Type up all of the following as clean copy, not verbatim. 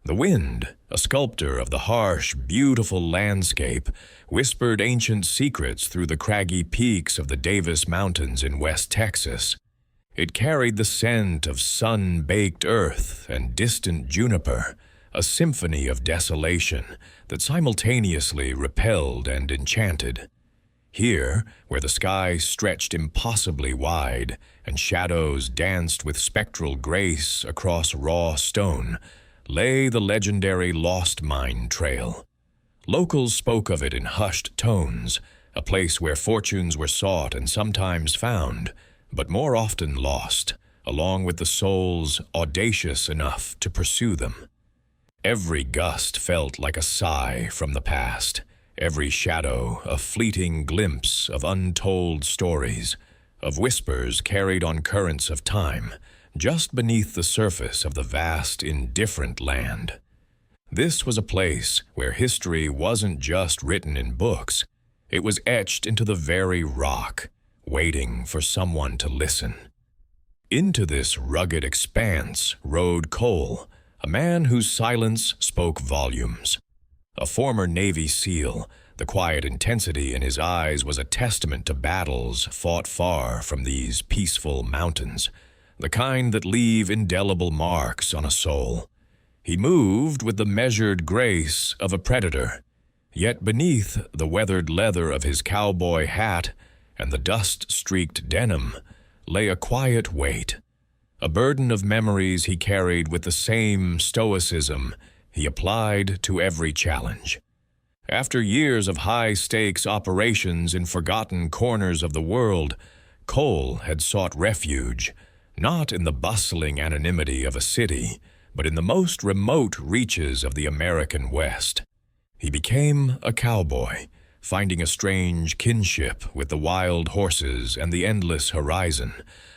The wind, a sculptor of the harsh, beautiful landscape, whispered ancient secrets through the craggy peaks of the Davis Mountains in West Texas. It carried the scent of sun-baked earth and distant juniper, a symphony of desolation that simultaneously repelled and enchanted. Here, where the sky stretched impossibly wide and shadows danced with spectral grace across raw stone, lay the legendary Lost Mine Trail. Locals spoke of it in hushed tones, a place where fortunes were sought and sometimes found, but more often lost, along with the souls audacious enough to pursue them. Every gust felt like a sigh from the past, every shadow a fleeting glimpse of untold stories, of whispers carried on currents of time, just beneath the surface of the vast, indifferent land. This was a place where history wasn't just written in books, it was etched into the very rock, waiting for someone to listen. Into this rugged expanse rode Cole, a man whose silence spoke volumes. A former Navy SEAL, the quiet intensity in his eyes was a testament to battles fought far from these peaceful mountains, the kind that leave indelible marks on a soul. He moved with the measured grace of a predator, yet beneath the weathered leather of his cowboy hat and the dust-streaked denim lay a quiet weight, a burden of memories he carried with the same stoicism he applied to every challenge. After years of high-stakes operations in forgotten corners of the world, Cole had sought refuge, not in the bustling anonymity of a city, but in the most remote reaches of the American West. He became a cowboy, finding a strange kinship with the wild horses and the endless horizon,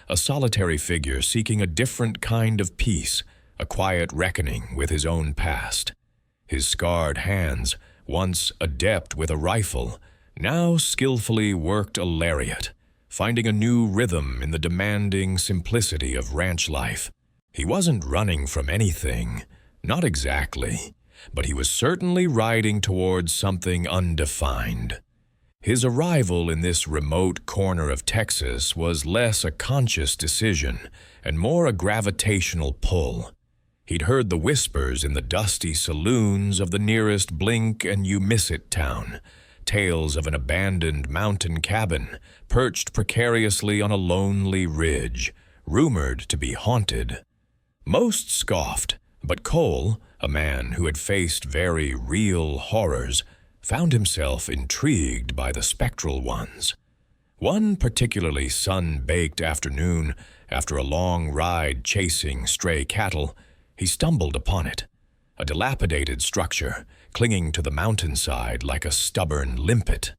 a solitary figure seeking a different kind of peace, a quiet reckoning with his own past. His scarred hands, once adept with a rifle, now skillfully worked a lariat, finding a new rhythm in the demanding simplicity of ranch life. He wasn't running from anything, not exactly, but he was certainly riding towards something undefined. His arrival in this remote corner of Texas was less a conscious decision and more a gravitational pull. He'd heard the whispers in the dusty saloons of the nearest blink-and-you-miss-it town, tales of an abandoned mountain cabin perched precariously on a lonely ridge, rumored to be haunted. Most scoffed, but Cole, a man who had faced very real horrors, found himself intrigued by the spectral ones. One particularly sun-baked afternoon, after a long ride chasing stray cattle, he stumbled upon it, a dilapidated structure clinging to the mountainside like a stubborn limpet.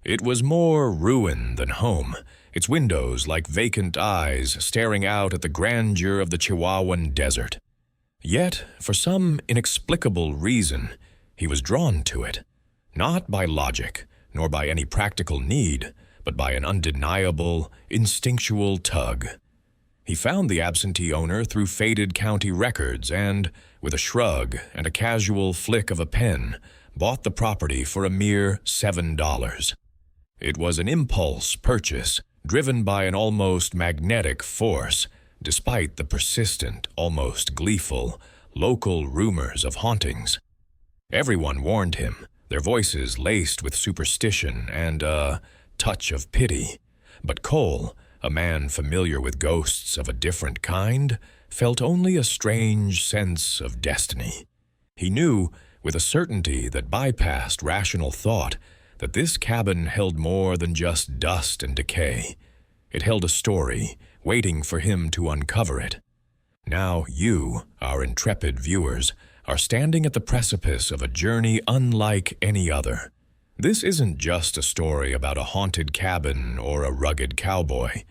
It was more ruin than home, its windows like vacant eyes staring out at the grandeur of the Chihuahuan desert. Yet, for some inexplicable reason, he was drawn to it, not by logic, nor by any practical need, but by an undeniable, instinctual tug. He found the absentee owner through faded county records and, with a shrug and a casual flick of a pen, bought the property for a mere $7. It was an impulse purchase, driven by an almost magnetic force, despite the persistent, almost gleeful, local rumors of hauntings. Everyone warned him, their voices laced with superstition and a touch of pity. But Cole, a man familiar with ghosts of a different kind, felt only a strange sense of destiny. He knew, with a certainty that bypassed rational thought, that this cabin held more than just dust and decay. It held a story, waiting for him to uncover it. Now you, our intrepid viewers, are standing at the precipice of a journey unlike any other. This isn't just a story about a haunted cabin or a rugged cowboy.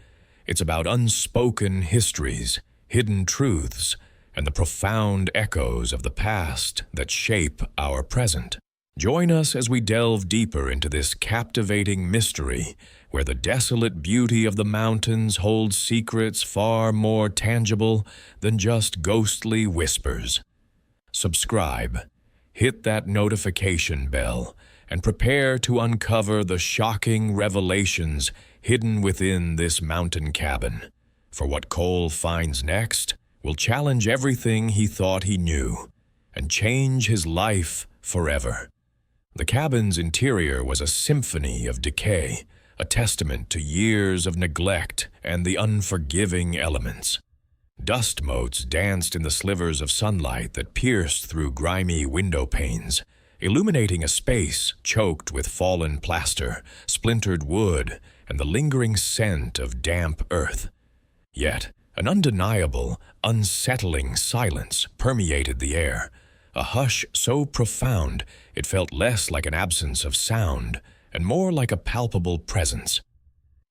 It's about unspoken histories, hidden truths, and the profound echoes of the past that shape our present. Join us as we delve deeper into this captivating mystery, where the desolate beauty of the mountains holds secrets far more tangible than just ghostly whispers. subscribe, hit that notification bell, and prepare to uncover the shocking revelations hidden within this mountain cabin. For what Cole finds next will challenge everything he thought he knew and change his life forever. The cabin's interior was a symphony of decay, a testament to years of neglect and the unforgiving elements. Dust motes danced in the slivers of sunlight that pierced through grimy window panes, illuminating a space choked with fallen plaster, splintered wood, and the lingering scent of damp earth. Yet, an undeniable, unsettling silence permeated the air, a hush so profound it felt less like an absence of sound and more like a palpable presence.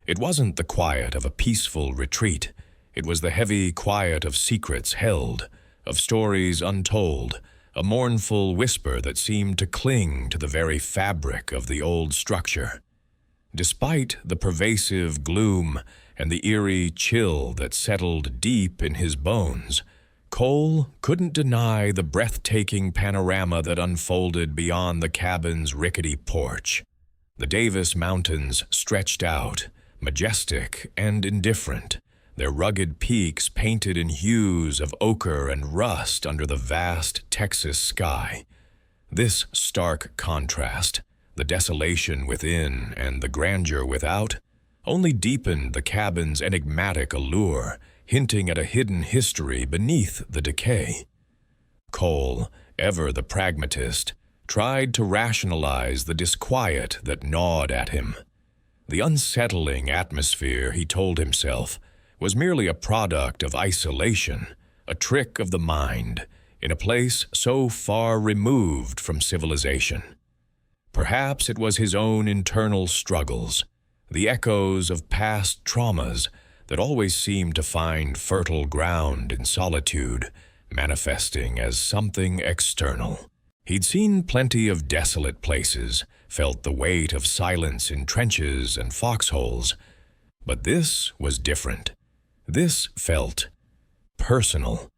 It wasn't the quiet of a peaceful retreat. It was the heavy quiet of secrets held, of stories untold, a mournful whisper that seemed to cling to the very fabric of the old structure. Despite the pervasive gloom and the eerie chill that settled deep in his bones, Cole couldn't deny the breathtaking panorama that unfolded beyond the cabin's rickety porch. The Davis Mountains stretched out, majestic and indifferent, their rugged peaks painted in hues of ochre and rust under the vast Texas sky. This stark contrast, the desolation within and the grandeur without, only deepened the cabin's enigmatic allure, hinting at a hidden history beneath the decay. Cole, ever the pragmatist, tried to rationalize the disquiet that gnawed at him. The unsettling atmosphere, he told himself, was merely a product of isolation, a trick of the mind, in a place so far removed from civilization. Perhaps it was his own internal struggles, the echoes of past traumas that always seemed to find fertile ground in solitude, manifesting as something external. He'd seen plenty of desolate places, felt the weight of silence in trenches and foxholes, but this was different. This felt personal.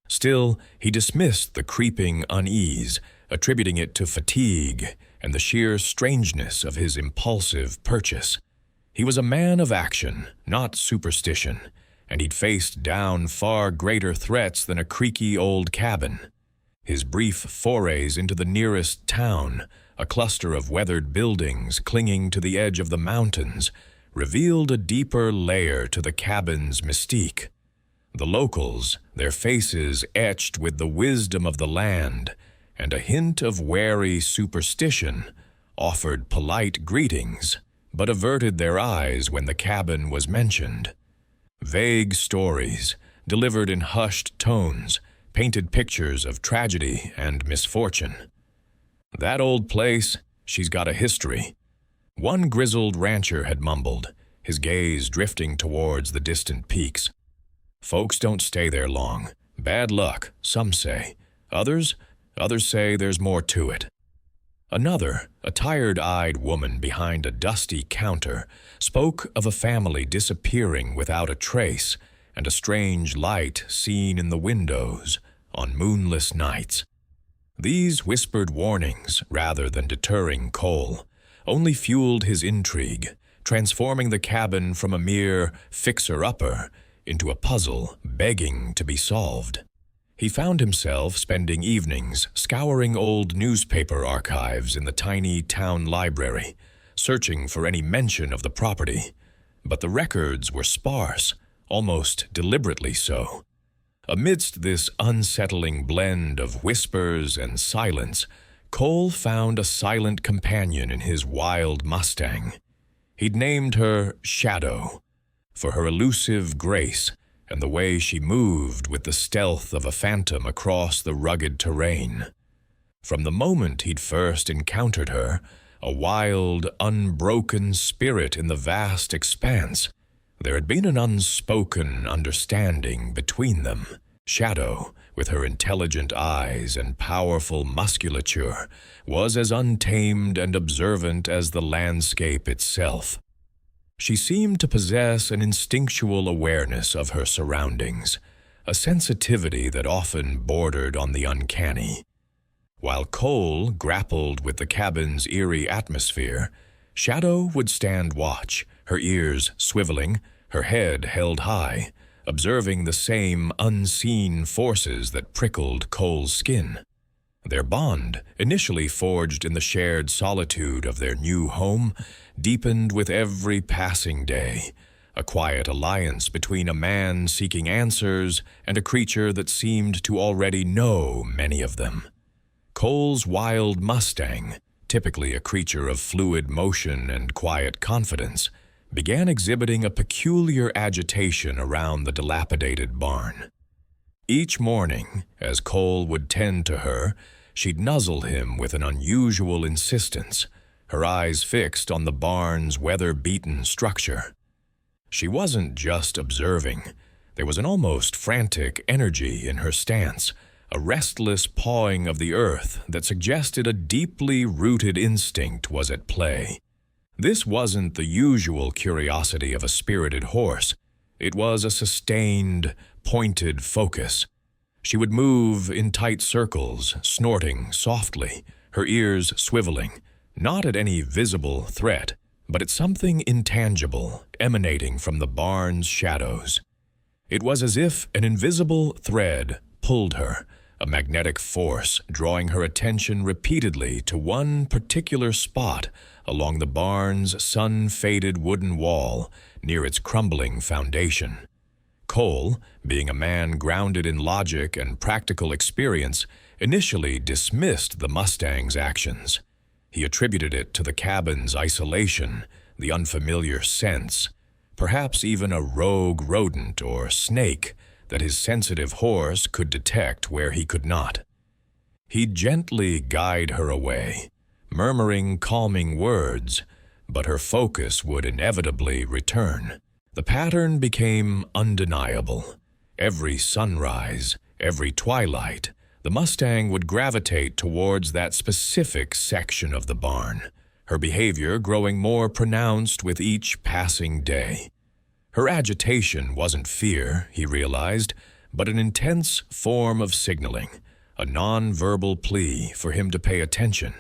Still, he dismissed the creeping unease, attributing it to fatigue and the sheer strangeness of his impulsive purchase. He was a man of action, not superstition, and he'd faced down far greater threats than a creaky old cabin. His brief forays into the nearest town, a cluster of weathered buildings clinging to the edge of the mountains, revealed a deeper layer to the cabin's mystique. The locals, their faces etched with the wisdom of the land and a hint of wary superstition, offered polite greetings, but averted their eyes when the cabin was mentioned. Vague stories, delivered in hushed tones, painted pictures of tragedy and misfortune. "That old place, she's got a history," one grizzled rancher had mumbled, his gaze drifting towards the distant peaks. "Folks don't stay there long. Bad luck, some say. Others say there's more to it." Another, a tired-eyed woman behind a dusty counter, spoke of a family disappearing without a trace and a strange light seen in the windows on moonless nights. These whispered warnings, rather than deterring Cole, only fueled his intrigue, transforming the cabin from a mere fixer-upper into a puzzle begging to be solved. He found himself spending evenings scouring old newspaper archives in the tiny town library, searching for any mention of the property. But the records were sparse, almost deliberately so. Amidst this unsettling blend of whispers and silence, Cole found a silent companion in his wild Mustang. He'd named her Shadow, for her elusive grace and the way she moved with the stealth of a phantom across the rugged terrain. From the moment he'd first encountered her, a wild, unbroken spirit in the vast expanse, there had been an unspoken understanding between them. Shadow, with her intelligent eyes and powerful musculature, was as untamed and observant as the landscape itself. She seemed to possess an instinctual awareness of her surroundings, a sensitivity that often bordered on the uncanny. While Cole grappled with the cabin's eerie atmosphere, Shadow would stand watch, her ears swiveling, her head held high, observing the same unseen forces that prickled Cole's skin. Their bond, initially forged in the shared solitude of their new home, deepened with every passing day, a quiet alliance between a man seeking answers and a creature that seemed to already know many of them. Cole's wild Mustang, typically a creature of fluid motion and quiet confidence, began exhibiting a peculiar agitation around the dilapidated barn. Each morning, as Cole would tend to her, she'd nuzzle him with an unusual insistence, her eyes fixed on the barn's weather-beaten structure. She wasn't just observing. There was an almost frantic energy in her stance, a restless pawing of the earth that suggested a deeply rooted instinct was at play. This wasn't the usual curiosity of a spirited horse. It was a sustained, pointed focus. She would move in tight circles, snorting softly, her ears swiveling, not at any visible threat, but at something intangible emanating from the barn's shadows. It was as if an invisible thread pulled her, a magnetic force drawing her attention repeatedly to one particular spot along the barn's sun-faded wooden wall near its crumbling foundation. Cole, being a man grounded in logic and practical experience, initially dismissed the Mustang's actions. He attributed it to the cabin's isolation, the unfamiliar scents, perhaps even a rogue rodent or snake that his sensitive horse could detect where he could not. He'd gently guide her away, murmuring calming words, but her focus would inevitably return. The pattern became undeniable. Every sunrise, every twilight, the Mustang would gravitate towards that specific section of the barn, her behavior growing more pronounced with each passing day. Her agitation wasn't fear, he realized, but an intense form of signaling, a non-verbal plea for him to pay attention.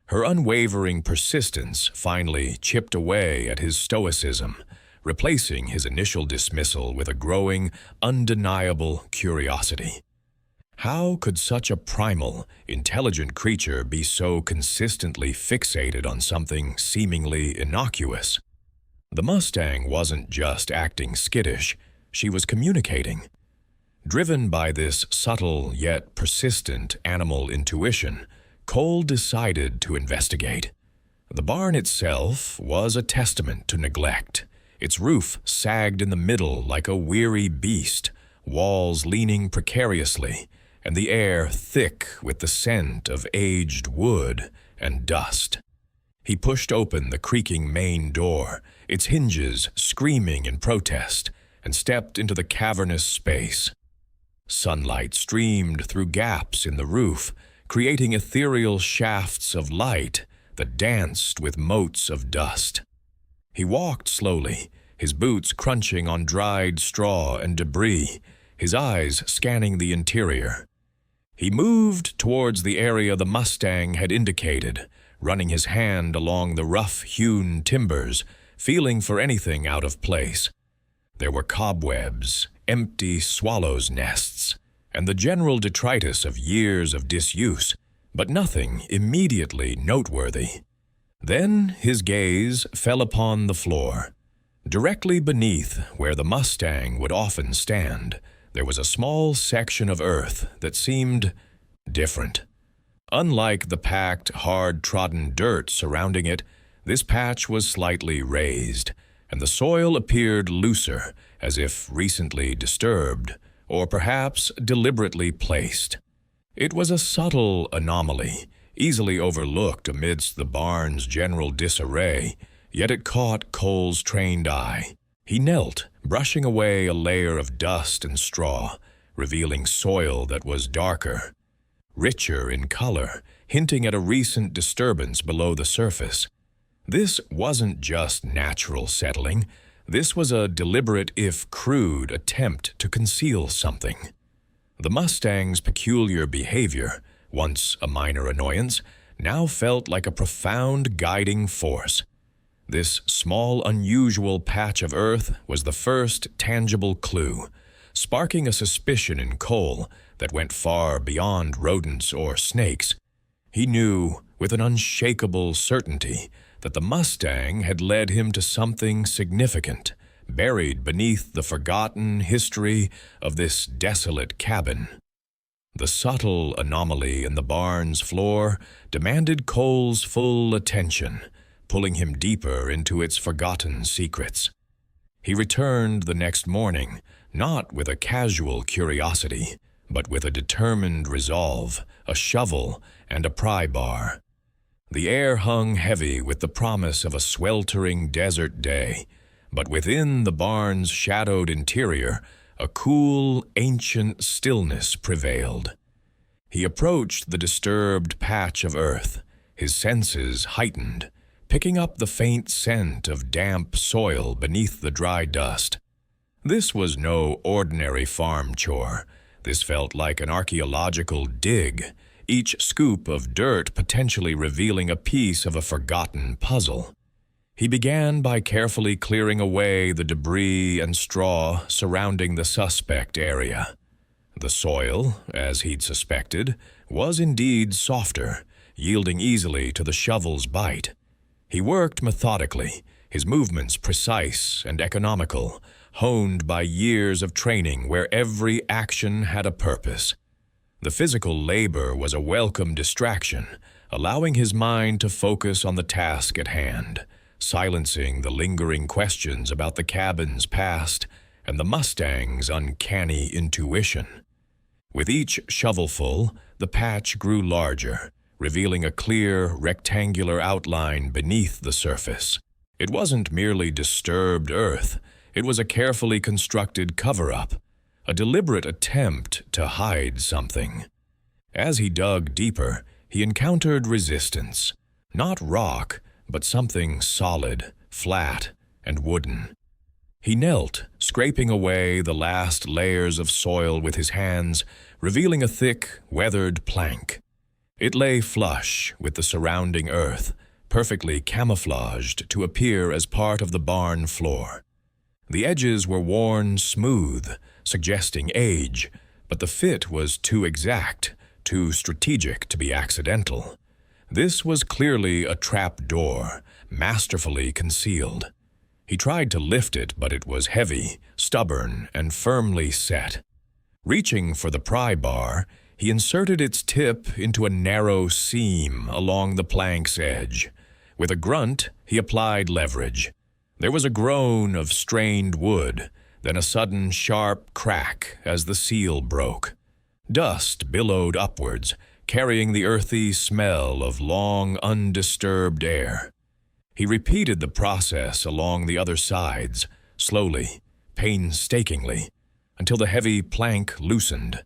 Her unwavering persistence finally chipped away at his stoicism, replacing his initial dismissal with a growing, undeniable curiosity. How could such a primal, intelligent creature be so consistently fixated on something seemingly innocuous? The Mustang wasn't just acting skittish, she was communicating. Driven by this subtle yet persistent animal intuition, Cole decided to investigate. The barn itself was a testament to neglect. Its roof sagged in the middle like a weary beast, walls leaning precariously, and the air thick with the scent of aged wood and dust. He pushed open the creaking main door, its hinges screaming in protest, and stepped into the cavernous space. Sunlight streamed through gaps in the roof, creating ethereal shafts of light that danced with motes of dust. He walked slowly, his boots crunching on dried straw and debris, his eyes scanning the interior. He moved towards the area the Mustang had indicated, running his hand along the rough-hewn timbers, feeling for anything out of place. There were cobwebs, empty swallows' nests, and the general detritus of years of disuse, but nothing immediately noteworthy. Then his gaze fell upon the floor. Directly beneath where the Mustang would often stand, there was a small section of earth that seemed different. Unlike the packed, hard-trodden dirt surrounding it, this patch was slightly raised, and the soil appeared looser, as if recently disturbed, or perhaps deliberately placed. It was a subtle anomaly, easily overlooked amidst the barn's general disarray, yet it caught Cole's trained eye. He knelt, brushing away a layer of dust and straw, revealing soil that was darker, richer in color, hinting at a recent disturbance below the surface. This wasn't just natural settling. This was a deliberate, if crude, attempt to conceal something. The Mustang's peculiar behavior, once a minor annoyance, now felt like a profound guiding force. This small, unusual patch of earth was the first tangible clue, sparking a suspicion in Cole that went far beyond rodents or snakes. He knew, with an unshakable certainty, that the Mustang had led him to something significant, buried beneath the forgotten history of this desolate cabin. The subtle anomaly in the barn's floor demanded Cole's full attention, pulling him deeper into its forgotten secrets. He returned the next morning, not with a casual curiosity, but with a determined resolve, a shovel, and a pry bar. The air hung heavy with the promise of a sweltering desert day, but within the barn's shadowed interior, a cool, ancient stillness prevailed. He approached the disturbed patch of earth, his senses heightened, picking up the faint scent of damp soil beneath the dry dust. This was no ordinary farm chore. This felt like an archaeological dig, each scoop of dirt potentially revealing a piece of a forgotten puzzle. He began by carefully clearing away the debris and straw surrounding the suspect area. The soil, as he'd suspected, was indeed softer, yielding easily to the shovel's bite. He worked methodically, his movements precise and economical, honed by years of training where every action had a purpose. The physical labor was a welcome distraction, allowing his mind to focus on the task at hand, silencing the lingering questions about the cabin's past and the Mustang's uncanny intuition. With each shovelful, the patch grew larger, revealing a clear, rectangular outline beneath the surface. It wasn't merely disturbed earth, it was a carefully constructed cover-up, a deliberate attempt to hide something. As he dug deeper, he encountered resistance, not rock, but something solid, flat, and wooden. He knelt, scraping away the last layers of soil with his hands, revealing a thick, weathered plank. It lay flush with the surrounding earth, perfectly camouflaged to appear as part of the barn floor. The edges were worn smooth, suggesting age, but the fit was too exact, too strategic to be accidental. This was clearly a trap door, masterfully concealed. He tried to lift it, but it was heavy, stubborn, and firmly set. Reaching for the pry bar, he inserted its tip into a narrow seam along the plank's edge. With a grunt, he applied leverage. There was a groan of strained wood, then a sudden sharp crack as the seal broke. Dust billowed upwards, carrying the earthy smell of long, undisturbed air. He repeated the process along the other sides, slowly, painstakingly, until the heavy plank loosened.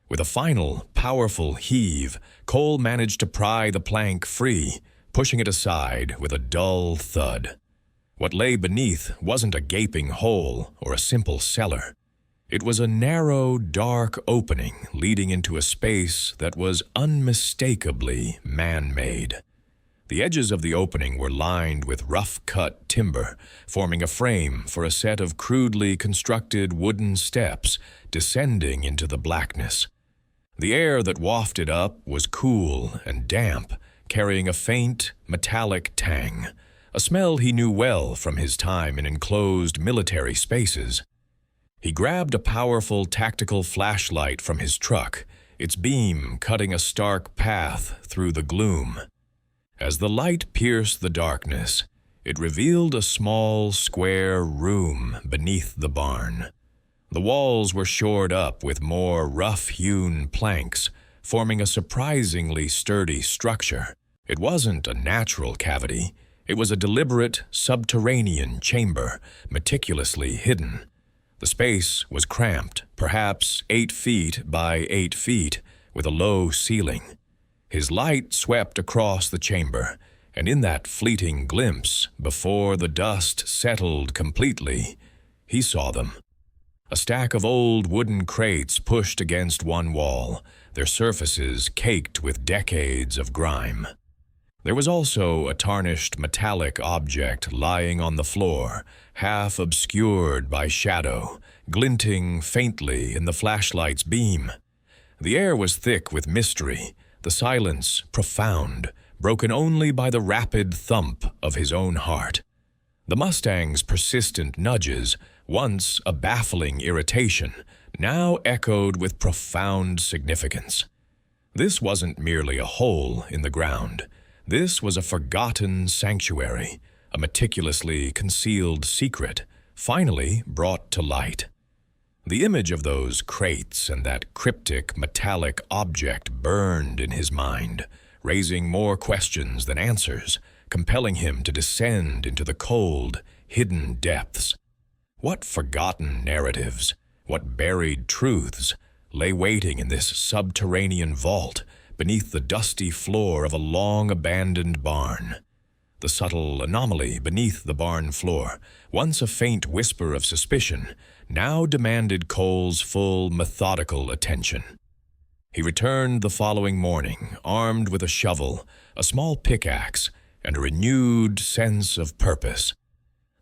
With a final, powerful heave, Cole managed to pry the plank free, pushing it aside with a dull thud. What lay beneath wasn't a gaping hole or a simple cellar. It was a narrow, dark opening leading into a space that was unmistakably man-made. The edges of the opening were lined with rough-cut timber, forming a frame for a set of crudely constructed wooden steps descending into the blackness. The air that wafted up was cool and damp, carrying a faint, metallic tang, a smell he knew well from his time in enclosed military spaces. He grabbed a powerful tactical flashlight from his truck, its beam cutting a stark path through the gloom. As the light pierced the darkness, it revealed a small, square room beneath the barn. The walls were shored up with more rough-hewn planks, forming a surprisingly sturdy structure. It wasn't a natural cavity. It was a deliberate, subterranean chamber, meticulously hidden. The space was cramped, perhaps 8 feet by 8 feet, with a low ceiling. His light swept across the chamber, and in that fleeting glimpse, before the dust settled completely, he saw them. A stack of old wooden crates pushed against one wall, their surfaces caked with decades of grime. There was also a tarnished metallic object lying on the floor, half obscured by shadow, glinting faintly in the flashlight's beam. The air was thick with mystery, the silence profound, broken only by the rapid thump of his own heart. The Mustang's persistent nudges, once a baffling irritation, now echoed with profound significance. This wasn't merely a hole in the ground. This was a forgotten sanctuary, a meticulously concealed secret, finally brought to light. The image of those crates and that cryptic metallic object burned in his mind, raising more questions than answers, compelling him to descend into the cold, hidden depths. What forgotten narratives, what buried truths lay waiting in this subterranean vault beneath the dusty floor of a long-abandoned barn? The subtle anomaly beneath the barn floor, once a faint whisper of suspicion, now demanded Cole's full, methodical attention. He returned the following morning, armed with a shovel, a small pickaxe, and a renewed sense of purpose.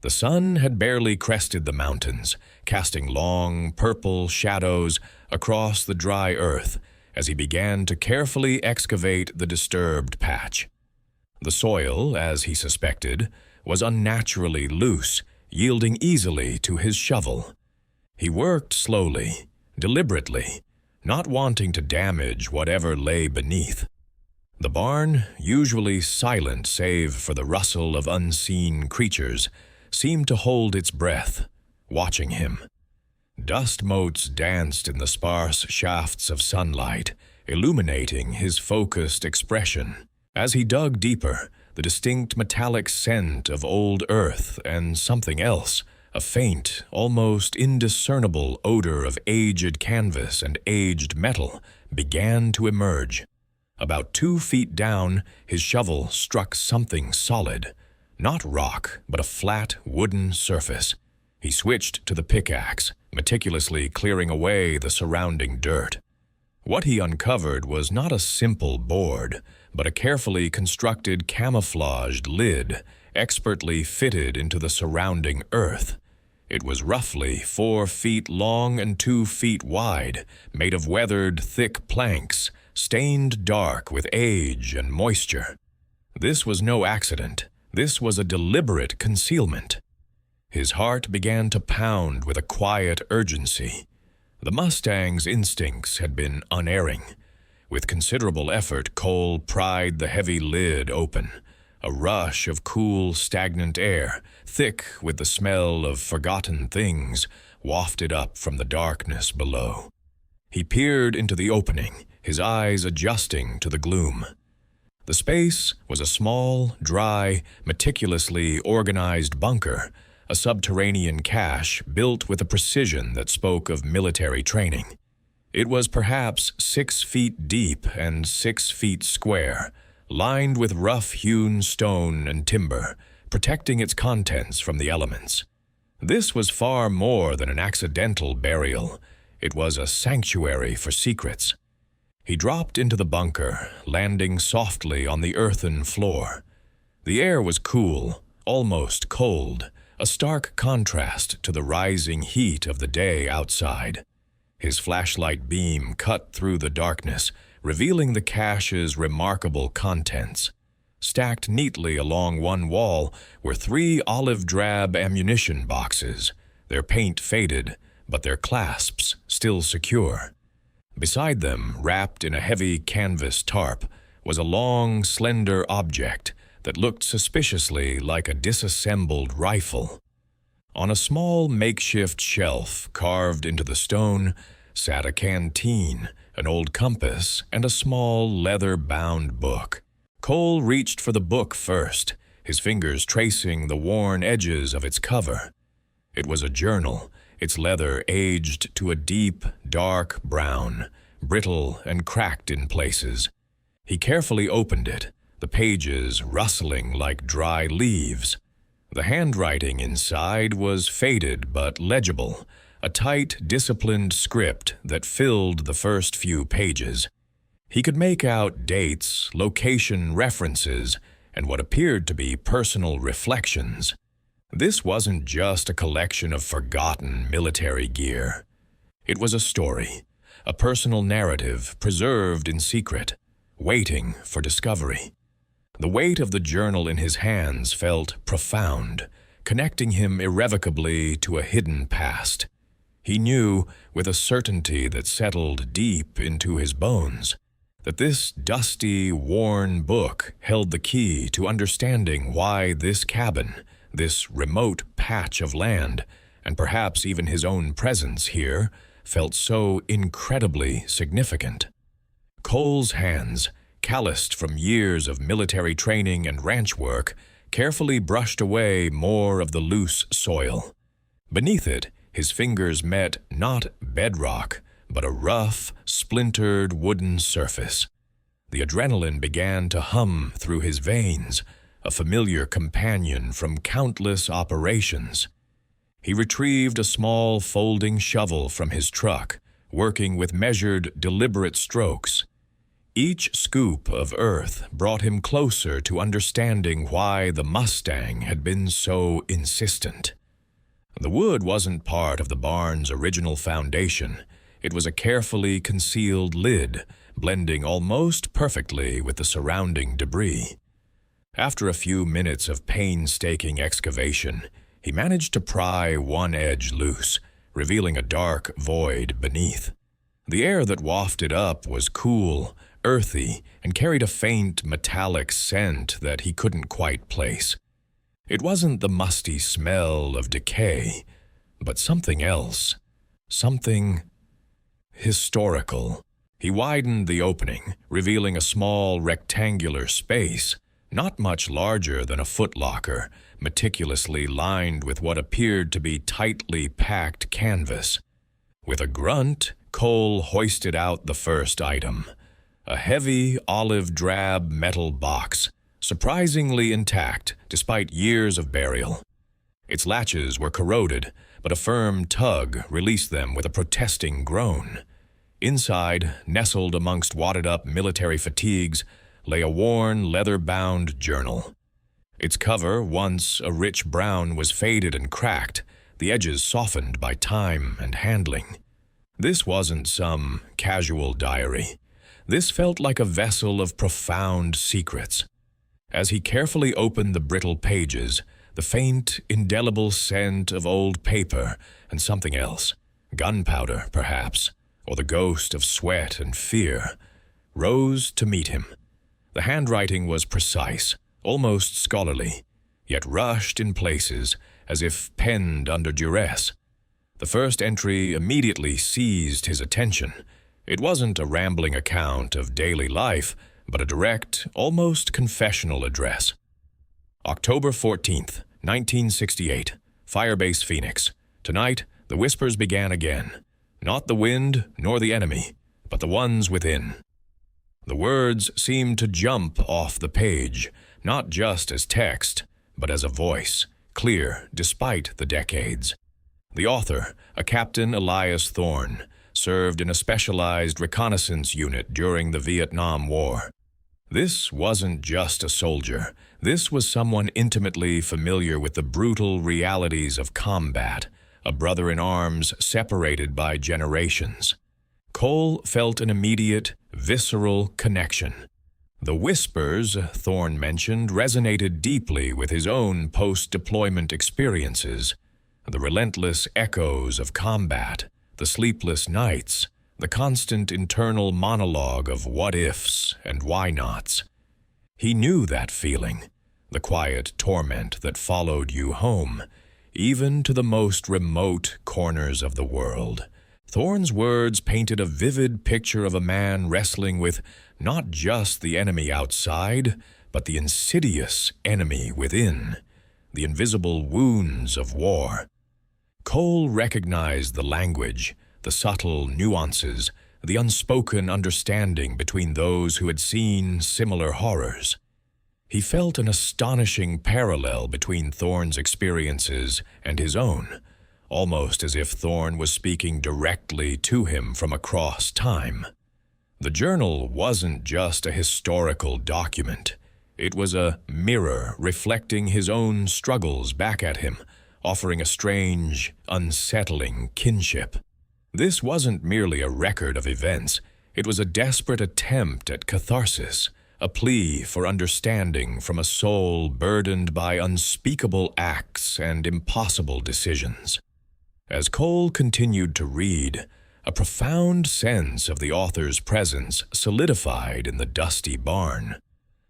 The sun had barely crested the mountains, casting long, purple shadows across the dry earth as he began to carefully excavate the disturbed patch. The soil, as he suspected, was unnaturally loose, yielding easily to his shovel. He worked slowly, deliberately, not wanting to damage whatever lay beneath. The barn, usually silent save for the rustle of unseen creatures, seemed to hold its breath, watching him. Dust motes danced in the sparse shafts of sunlight, illuminating his focused expression. As he dug deeper, the distinct metallic scent of old earth and something else, a faint, almost indiscernible odor of aged canvas and aged metal, began to emerge. About 2 feet down, his shovel struck something solid. Not rock, but a flat, wooden surface. He switched to the pickaxe, meticulously clearing away the surrounding dirt. What he uncovered was not a simple board, but a carefully constructed camouflaged lid, expertly fitted into the surrounding earth. It was roughly 4 feet long and 2 feet wide, made of weathered, thick planks, stained dark with age and moisture. This was no accident. This was a deliberate concealment. His heart began to pound with a quiet urgency. The Mustang's instincts had been unerring. With considerable effort, Cole pried the heavy lid open. A rush of cool, stagnant air, thick with the smell of forgotten things, wafted up from the darkness below. He peered into the opening, his eyes adjusting to the gloom. The space was a small, dry, meticulously organized bunker, a subterranean cache built with a precision that spoke of military training. It was perhaps 6 feet deep and 6 feet square, lined with rough-hewn stone and timber, protecting its contents from the elements. This was far more than an accidental burial. It was a sanctuary for secrets. He dropped into the bunker, landing softly on the earthen floor. The air was cool, almost cold, a stark contrast to the rising heat of the day outside. His flashlight beam cut through the darkness, revealing the cache's remarkable contents. Stacked neatly along one wall were 3 olive-drab ammunition boxes, their paint faded, but their clasps still secure. Beside them, wrapped in a heavy canvas tarp, was a long, slender object that looked suspiciously like a disassembled rifle. On a small makeshift shelf carved into the stone sat a canteen, an old compass, and a small leather-bound book. Cole reached for the book first, his fingers tracing the worn edges of its cover. It was a journal, its leather aged to a deep, dark brown, brittle and cracked in places. He carefully opened it, the pages rustling like dry leaves. The handwriting inside was faded but legible, a tight, disciplined script that filled the first few pages. He could make out dates, location references, and what appeared to be personal reflections. This wasn't just a collection of forgotten military gear. It was a story, a personal narrative preserved in secret, waiting for discovery. The weight of the journal in his hands felt profound, connecting him irrevocably to a hidden past. He knew, with a certainty that settled deep into his bones, that this dusty, worn book held the key to understanding why this cabin, this remote patch of land, and perhaps even his own presence here, felt so incredibly significant. Cole's hands, calloused from years of military training and ranch work, carefully brushed away more of the loose soil. Beneath it, his fingers met not bedrock, but a rough, splintered wooden surface. The adrenaline began to hum through his veins, a familiar companion from countless operations. He retrieved a small folding shovel from his truck, working with measured, deliberate strokes. Each scoop of earth brought him closer to understanding why the Mustang had been so insistent. The wood wasn't part of the barn's original foundation. It was a carefully concealed lid, blending almost perfectly with the surrounding debris. After a few minutes of painstaking excavation, he managed to pry one edge loose, revealing a dark void beneath. The air that wafted up was cool, earthy, and carried a faint metallic scent that he couldn't quite place. It wasn't the musty smell of decay, but something else, something historical. He widened the opening, revealing a small rectangular space, not much larger than a footlocker, meticulously lined with what appeared to be tightly packed canvas. With a grunt, Cole hoisted out the first item, a heavy olive-drab metal box, surprisingly intact despite years of burial. Its latches were corroded, but a firm tug released them with a protesting groan. Inside, nestled amongst wadded-up military fatigues, lay a worn, leather-bound journal. Its cover, once a rich brown, was faded and cracked, the edges softened by time and handling. This wasn't some casual diary. This felt like a vessel of profound secrets. As he carefully opened the brittle pages, the faint, indelible scent of old paper and something else, gunpowder perhaps, or the ghost of sweat and fear, rose to meet him. The handwriting was precise, almost scholarly, yet rushed in places as if penned under duress. The first entry immediately seized his attention. It wasn't a rambling account of daily life, but a direct, almost confessional address. October 14th, 1968, Firebase Phoenix. Tonight, the whispers began again. Not the wind nor the enemy, but the ones within. The words seemed to jump off the page, not just as text, but as a voice, clear despite the decades. The author, a Captain Elias Thorne, served in a specialized reconnaissance unit during the Vietnam War. This wasn't just a soldier. This was someone intimately familiar with the brutal realities of combat, a brother in arms separated by generations. Cole felt an immediate, visceral connection. The whispers Thorne mentioned resonated deeply with his own post-deployment experiences, the relentless echoes of combat, the sleepless nights, the constant internal monologue of what-ifs and why-nots. He knew that feeling, the quiet torment that followed you home, even to the most remote corners of the world. Thorne's words painted a vivid picture of a man wrestling with not just the enemy outside, but the insidious enemy within, the invisible wounds of war. Cole recognized the language, the subtle nuances, the unspoken understanding between those who had seen similar horrors. He felt an astonishing parallel between Thorne's experiences and his own, almost as if Thorne was speaking directly to him from across time. The journal wasn't just a historical document. It was a mirror reflecting his own struggles back at him, offering a strange, unsettling kinship. This wasn't merely a record of events. It was a desperate attempt at catharsis, a plea for understanding from a soul burdened by unspeakable acts and impossible decisions. As Cole continued to read, a profound sense of the author's presence solidified in the dusty barn.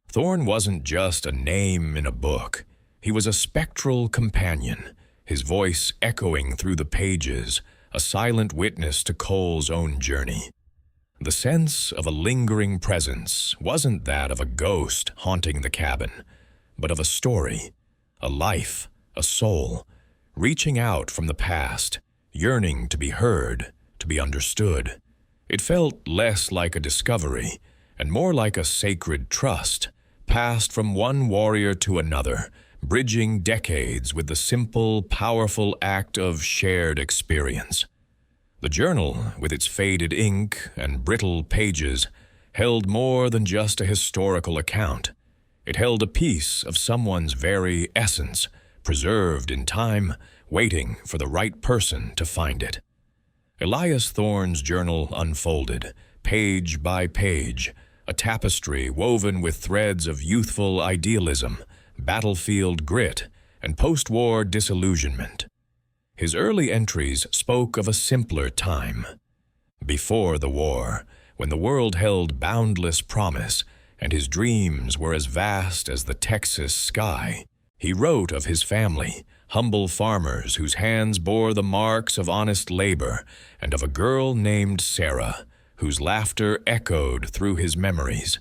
Thorne wasn't just a name in a book. He was a spectral companion, his voice echoing through the pages, a silent witness to Cole's own journey. The sense of a lingering presence wasn't that of a ghost haunting the cabin, but of a story, a life, a soul, reaching out from the past, yearning to be heard, to be understood. It felt less like a discovery and more like a sacred trust, passed from one warrior to another, bridging decades with the simple, powerful act of shared experience. The journal, with its faded ink and brittle pages, held more than just a historical account. It held a piece of someone's very essence, preserved in time, waiting for the right person to find it. Elias Thorne's journal unfolded, page by page, a tapestry woven with threads of youthful idealism, battlefield grit, and post-war disillusionment. His early entries spoke of a simpler time. Before the war, when the world held boundless promise and his dreams were as vast as the Texas sky, he wrote of his family, humble farmers whose hands bore the marks of honest labor, and of a girl named Sarah, whose laughter echoed through his memories.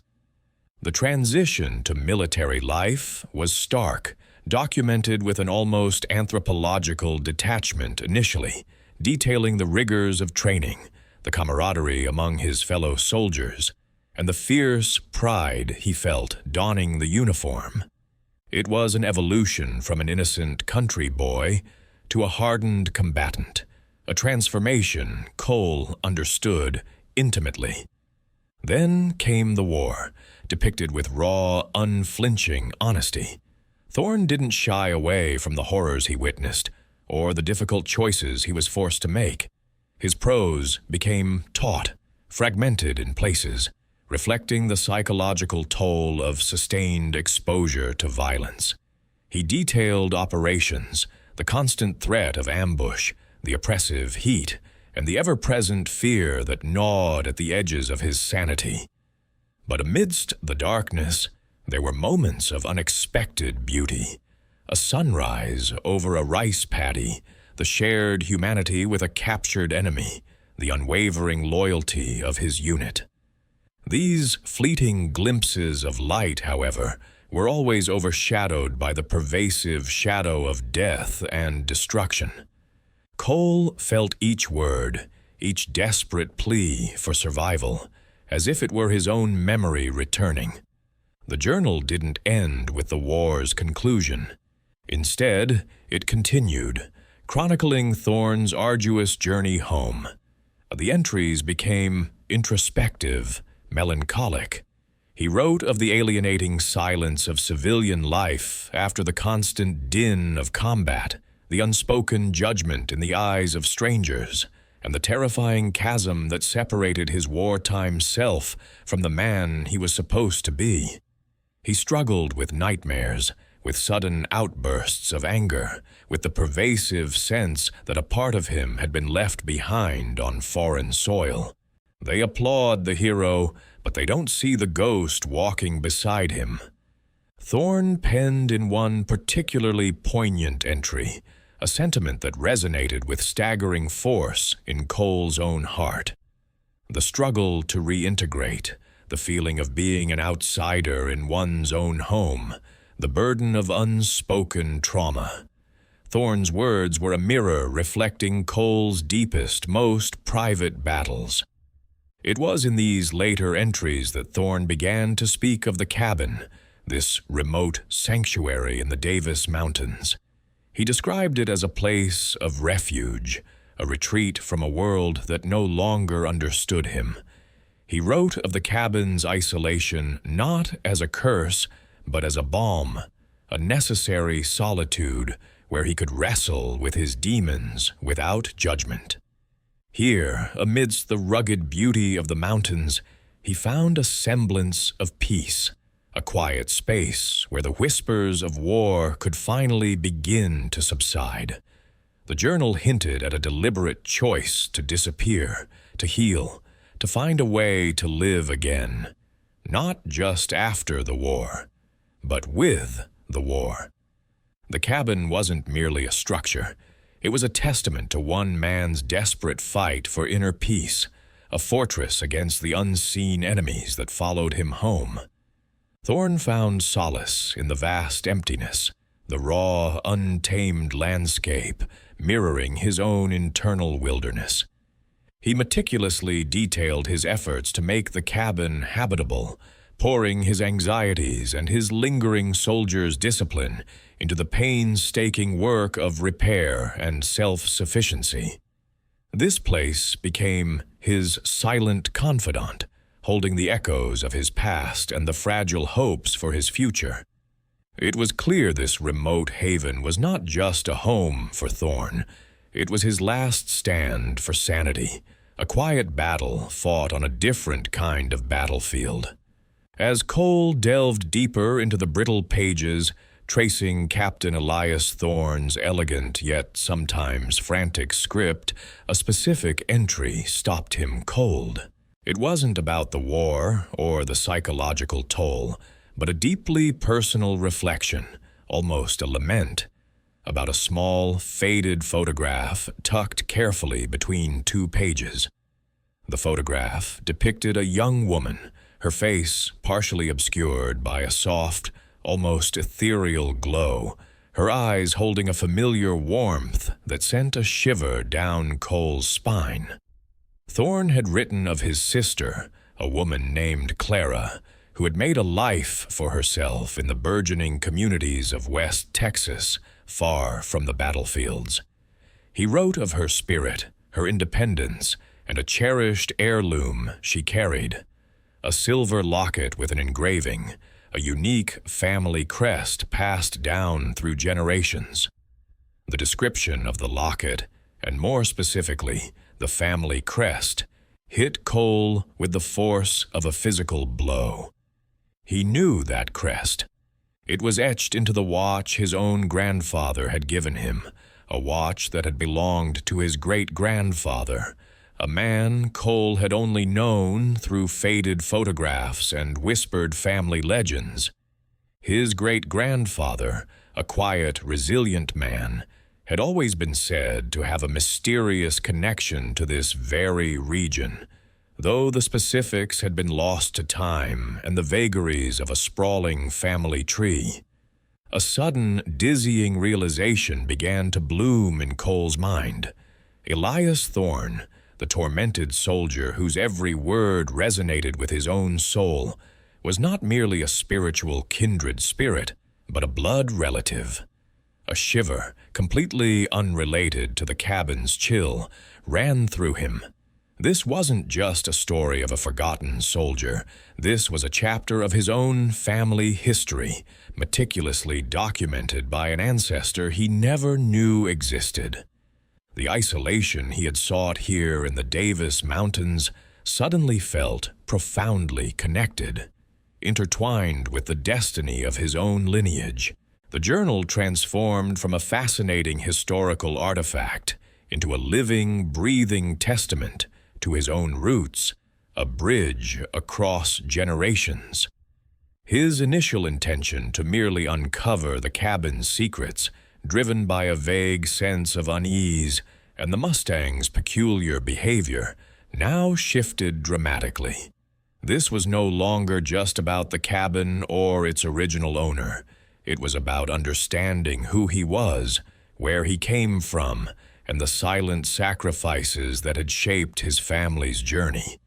The transition to military life was stark, documented with an almost anthropological detachment initially, detailing the rigors of training, the camaraderie among his fellow soldiers, and the fierce pride he felt donning the uniform. It was an evolution from an innocent country boy to a hardened combatant, a transformation Cole understood intimately. Then came the war, depicted with raw, unflinching honesty. Thorne didn't shy away from the horrors he witnessed, or the difficult choices he was forced to make. His prose became taut, fragmented in places, reflecting the psychological toll of sustained exposure to violence. He detailed operations, the constant threat of ambush, the oppressive heat, and the ever-present fear that gnawed at the edges of his sanity. But amidst the darkness, there were moments of unexpected beauty. A sunrise over a rice paddy, the shared humanity with a captured enemy, the unwavering loyalty of his unit. These fleeting glimpses of light, however, were always overshadowed by the pervasive shadow of death and destruction. Cole felt each word, each desperate plea for survival, as if it were his own memory returning. The journal didn't end with the war's conclusion. Instead, it continued, chronicling Thorne's arduous journey home. The entries became introspective, melancholic. He wrote of the alienating silence of civilian life after the constant din of combat, the unspoken judgment in the eyes of strangers, and the terrifying chasm that separated his wartime self from the man he was supposed to be. He struggled with nightmares, with sudden outbursts of anger, with the pervasive sense that a part of him had been left behind on foreign soil. They applaud the hero, but they don't see the ghost walking beside him. Thorne penned in one particularly poignant entry, a sentiment that resonated with staggering force in Cole's own heart. The struggle to reintegrate, the feeling of being an outsider in one's own home, the burden of unspoken trauma. Thorne's words were a mirror reflecting Cole's deepest, most private battles. It was in these later entries that Thorne began to speak of the cabin, this remote sanctuary in the Davis Mountains. He described it as a place of refuge, a retreat from a world that no longer understood him. He wrote of the cabin's isolation not as a curse, but as a balm, a necessary solitude where he could wrestle with his demons without judgment. Here, amidst the rugged beauty of the mountains, he found a semblance of peace, a quiet space where the whispers of war could finally begin to subside. The journal hinted at a deliberate choice to disappear, to heal, to find a way to live again, not just after the war, but with the war. The cabin wasn't merely a structure. It was a testament to one man's desperate fight for inner peace, a fortress against the unseen enemies that followed him home. Thorne found solace in the vast emptiness, the raw, untamed landscape mirroring his own internal wilderness. He meticulously detailed his efforts to make the cabin habitable, pouring his anxieties and his lingering soldier's discipline into the painstaking work of repair and self-sufficiency. This place became his silent confidant, holding the echoes of his past and the fragile hopes for his future. It was clear this remote haven was not just a home for Thorne. It was his last stand for sanity, a quiet battle fought on a different kind of battlefield. As Cole delved deeper into the brittle pages, tracing Captain Elias Thorne's elegant yet sometimes frantic script, a specific entry stopped him cold. It wasn't about the war or the psychological toll, but a deeply personal reflection, almost a lament, about a small, faded photograph tucked carefully between two pages. The photograph depicted a young woman, her face partially obscured by a soft, almost ethereal glow, her eyes holding a familiar warmth that sent a shiver down Cole's spine. Thorne had written of his sister, a woman named Clara, who had made a life for herself in the burgeoning communities of West Texas, far from the battlefields. He wrote of her spirit, her independence, and a cherished heirloom she carried, a silver locket with an engraving, a unique family crest passed down through generations. The description of the locket, and more specifically, the family crest, hit Cole with the force of a physical blow. He knew that crest. It was etched into the watch his own grandfather had given him, a watch that had belonged to his great-grandfather, a man Cole had only known through faded photographs and whispered family legends. His great-grandfather, a quiet, resilient man, had always been said to have a mysterious connection to this very region, though the specifics had been lost to time and the vagaries of a sprawling family tree. A sudden, dizzying realization began to bloom in Cole's mind. Elias Thorne, the tormented soldier whose every word resonated with his own soul, was not merely a spiritual kindred spirit, but a blood relative. A shiver, completely unrelated to the cabin's chill, ran through him. This wasn't just a story of a forgotten soldier. This was a chapter of his own family history, meticulously documented by an ancestor he never knew existed. The isolation he had sought here in the Davis Mountains suddenly felt profoundly connected, intertwined with the destiny of his own lineage. The journal transformed from a fascinating historical artifact into a living, breathing testament to his own roots, a bridge across generations. His initial intention to merely uncover the cabin's secrets, driven by a vague sense of unease and the Mustang's peculiar behavior, now shifted dramatically. This was no longer just about the cabin or its original owner. It was about understanding who he was, where he came from, and the silent sacrifices that had shaped his family's journey.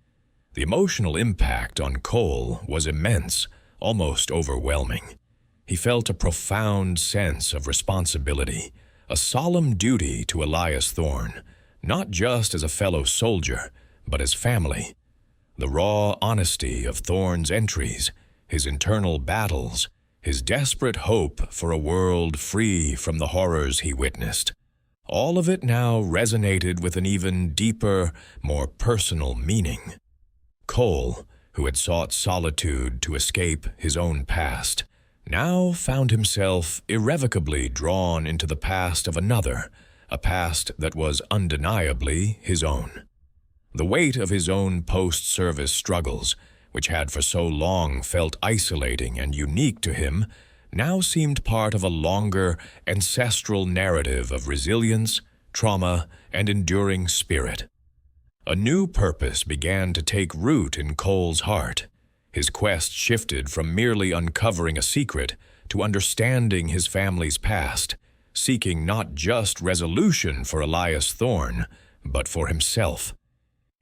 The emotional impact on Cole was immense, almost overwhelming. He felt a profound sense of responsibility, a solemn duty to Elias Thorne, not just as a fellow soldier, but as family. The raw honesty of Thorne's entries, his internal battles, his desperate hope for a world free from the horrors he witnessed, all of it now resonated with an even deeper, more personal meaning. Cole, who had sought solitude to escape his own past, now found himself irrevocably drawn into the past of another, a past that was undeniably his own. The weight of his own post-service struggles, which had for so long felt isolating and unique to him, now seemed part of a longer, ancestral narrative of resilience, trauma, and enduring spirit. A new purpose began to take root in Cole's heart. His quest shifted from merely uncovering a secret to understanding his family's past, seeking not just resolution for Elias Thorne, but for himself.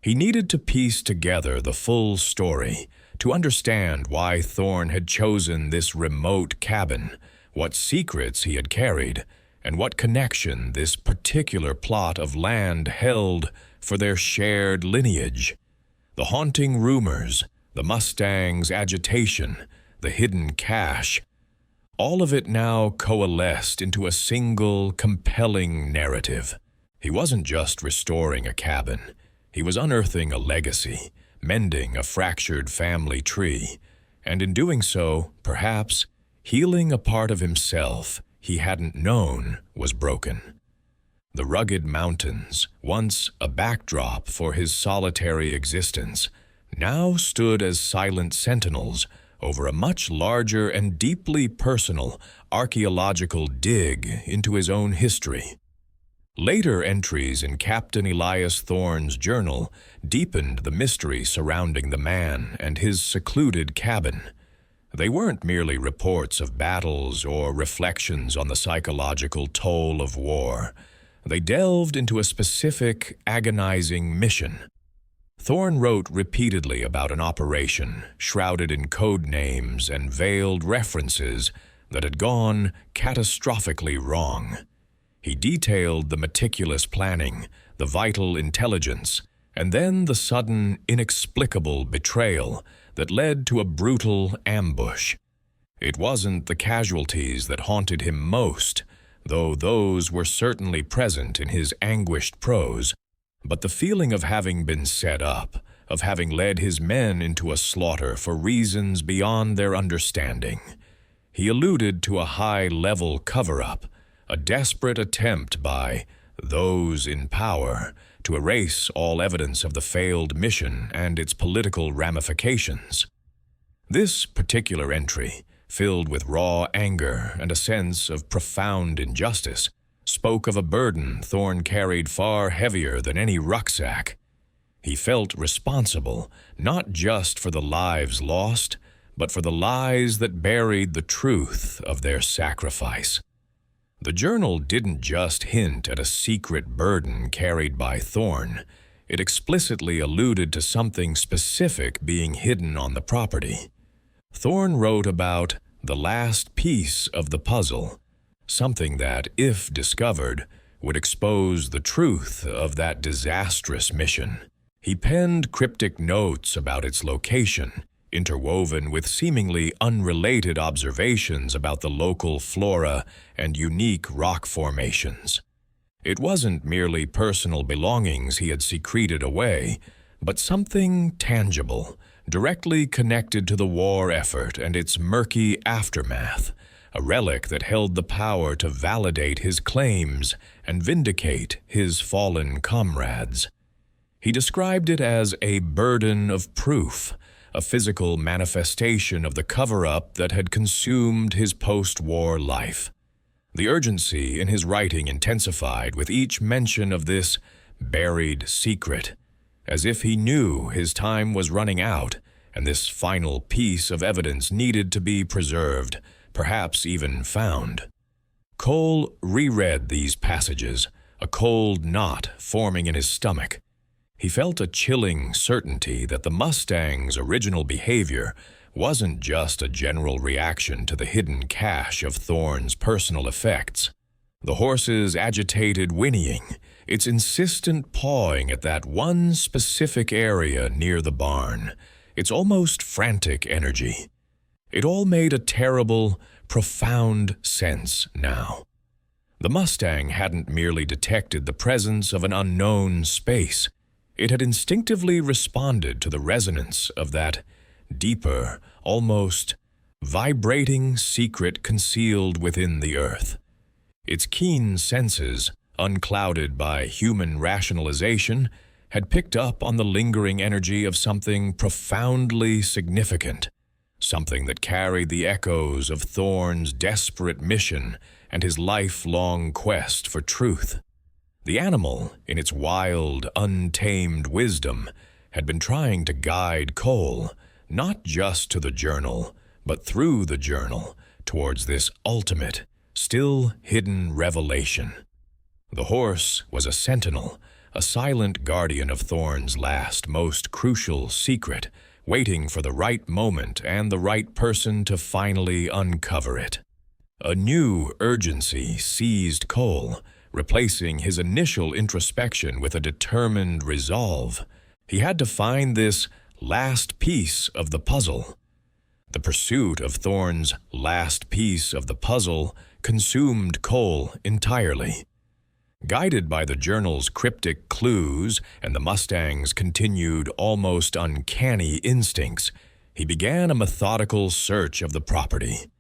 He needed to piece together the full story, to understand why Thorne had chosen this remote cabin, what secrets he had carried, and what connection this particular plot of land held for their shared lineage. The haunting rumors, the Mustang's agitation, the hidden cache, all of it now coalesced into a single, compelling narrative. He wasn't just restoring a cabin. He was unearthing a legacy, mending a fractured family tree, and in doing so, perhaps, healing a part of himself he hadn't known was broken. The rugged mountains, once a backdrop for his solitary existence, now stood as silent sentinels over a much larger and deeply personal archaeological dig into his own history. Later entries in Captain Elias Thorne's journal deepened the mystery surrounding the man and his secluded cabin. They weren't merely reports of battles or reflections on the psychological toll of war. They delved into a specific, agonizing mission. Thorne wrote repeatedly about an operation shrouded in code names and veiled references that had gone catastrophically wrong. He detailed the meticulous planning, the vital intelligence, and then the sudden, inexplicable betrayal that led to a brutal ambush. It wasn't the casualties that haunted him most, though those were certainly present in his anguished prose, but the feeling of having been set up, of having led his men into a slaughter for reasons beyond their understanding. He alluded to a high-level cover-up, a desperate attempt by those in power to erase all evidence of the failed mission and its political ramifications. This particular entry, filled with raw anger and a sense of profound injustice, spoke of a burden Thorne carried far heavier than any rucksack. He felt responsible not just for the lives lost, but for the lies that buried the truth of their sacrifice. The journal didn't just hint at a secret burden carried by Thorne. It explicitly alluded to something specific being hidden on the property. Thorne wrote about the last piece of the puzzle, something that, if discovered, would expose the truth of that disastrous mission. He penned cryptic notes about its location, interwoven with seemingly unrelated observations about the local flora and unique rock formations. It wasn't merely personal belongings he had secreted away, but something tangible, directly connected to the war effort and its murky aftermath, a relic that held the power to validate his claims and vindicate his fallen comrades. He described it as a burden of proof, a physical manifestation of the cover-up that had consumed his post-war life. The urgency in his writing intensified with each mention of this buried secret, as if he knew his time was running out and this final piece of evidence needed to be preserved, perhaps even found. Cole reread these passages, a cold knot forming in his stomach. He felt a chilling certainty that the Mustang's original behavior wasn't just a general reaction to the hidden cache of Thorne's personal effects. The horse's agitated whinnying, its insistent pawing at that one specific area near the barn, its almost frantic energy. It all made a terrible, profound sense now. The Mustang hadn't merely detected the presence of an unknown space. It had instinctively responded to the resonance of that deeper, almost vibrating secret concealed within the earth. Its keen senses, unclouded by human rationalization, had picked up on the lingering energy of something profoundly significant, something that carried the echoes of Thorne's desperate mission and his lifelong quest for truth. The animal, in its wild, untamed wisdom, had been trying to guide Cole, not just to the journal, but through the journal, towards this ultimate, still hidden revelation. The horse was a sentinel, a silent guardian of Thorne's last, most crucial secret, waiting for the right moment and the right person to finally uncover it. A new urgency seized Cole, replacing his initial introspection with a determined resolve. He had to find this last piece of the puzzle. The pursuit of Thorne's last piece of the puzzle consumed Cole entirely. Guided by the journal's cryptic clues and the Mustang's continued, almost uncanny instincts, he began a methodical search of the property.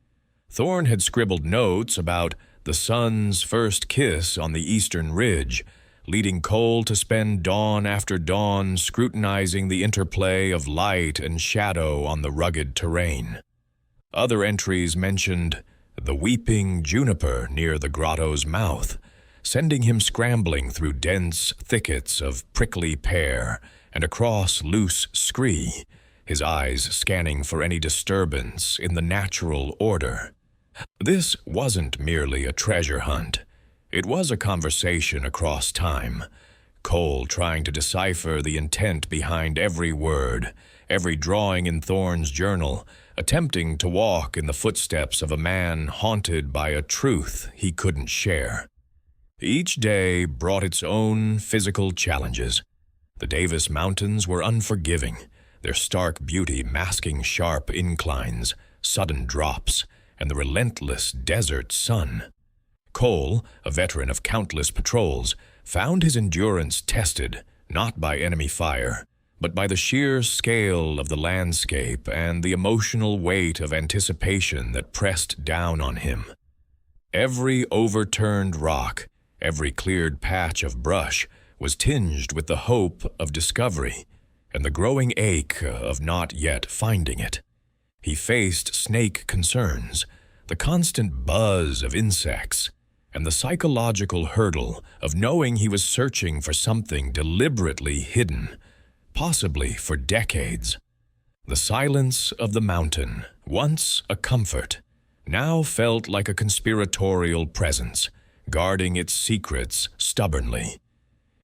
Thorne had scribbled notes about the sun's first kiss on the eastern ridge, leading Cole to spend dawn after dawn scrutinizing the interplay of light and shadow on the rugged terrain. Other entries mentioned the weeping juniper near the grotto's mouth, sending him scrambling through dense thickets of prickly pear and across loose scree, his eyes scanning for any disturbance in the natural order. This wasn't merely a treasure hunt. It was a conversation across time, Cole trying to decipher the intent behind every word, every drawing in Thorne's journal, attempting to walk in the footsteps of a man haunted by a truth he couldn't share. Each day brought its own physical challenges. The Davis Mountains were unforgiving, their stark beauty masking sharp inclines, sudden drops, and the relentless desert sun. Cole, a veteran of countless patrols, found his endurance tested not by enemy fire, but by the sheer scale of the landscape and the emotional weight of anticipation that pressed down on him. Every overturned rock, every cleared patch of brush was tinged with the hope of discovery and the growing ache of not yet finding it. He faced snake concerns, the constant buzz of insects, and the psychological hurdle of knowing he was searching for something deliberately hidden, possibly for decades. The silence of the mountain, once a comfort, now felt like a conspiratorial presence, guarding its secrets stubbornly.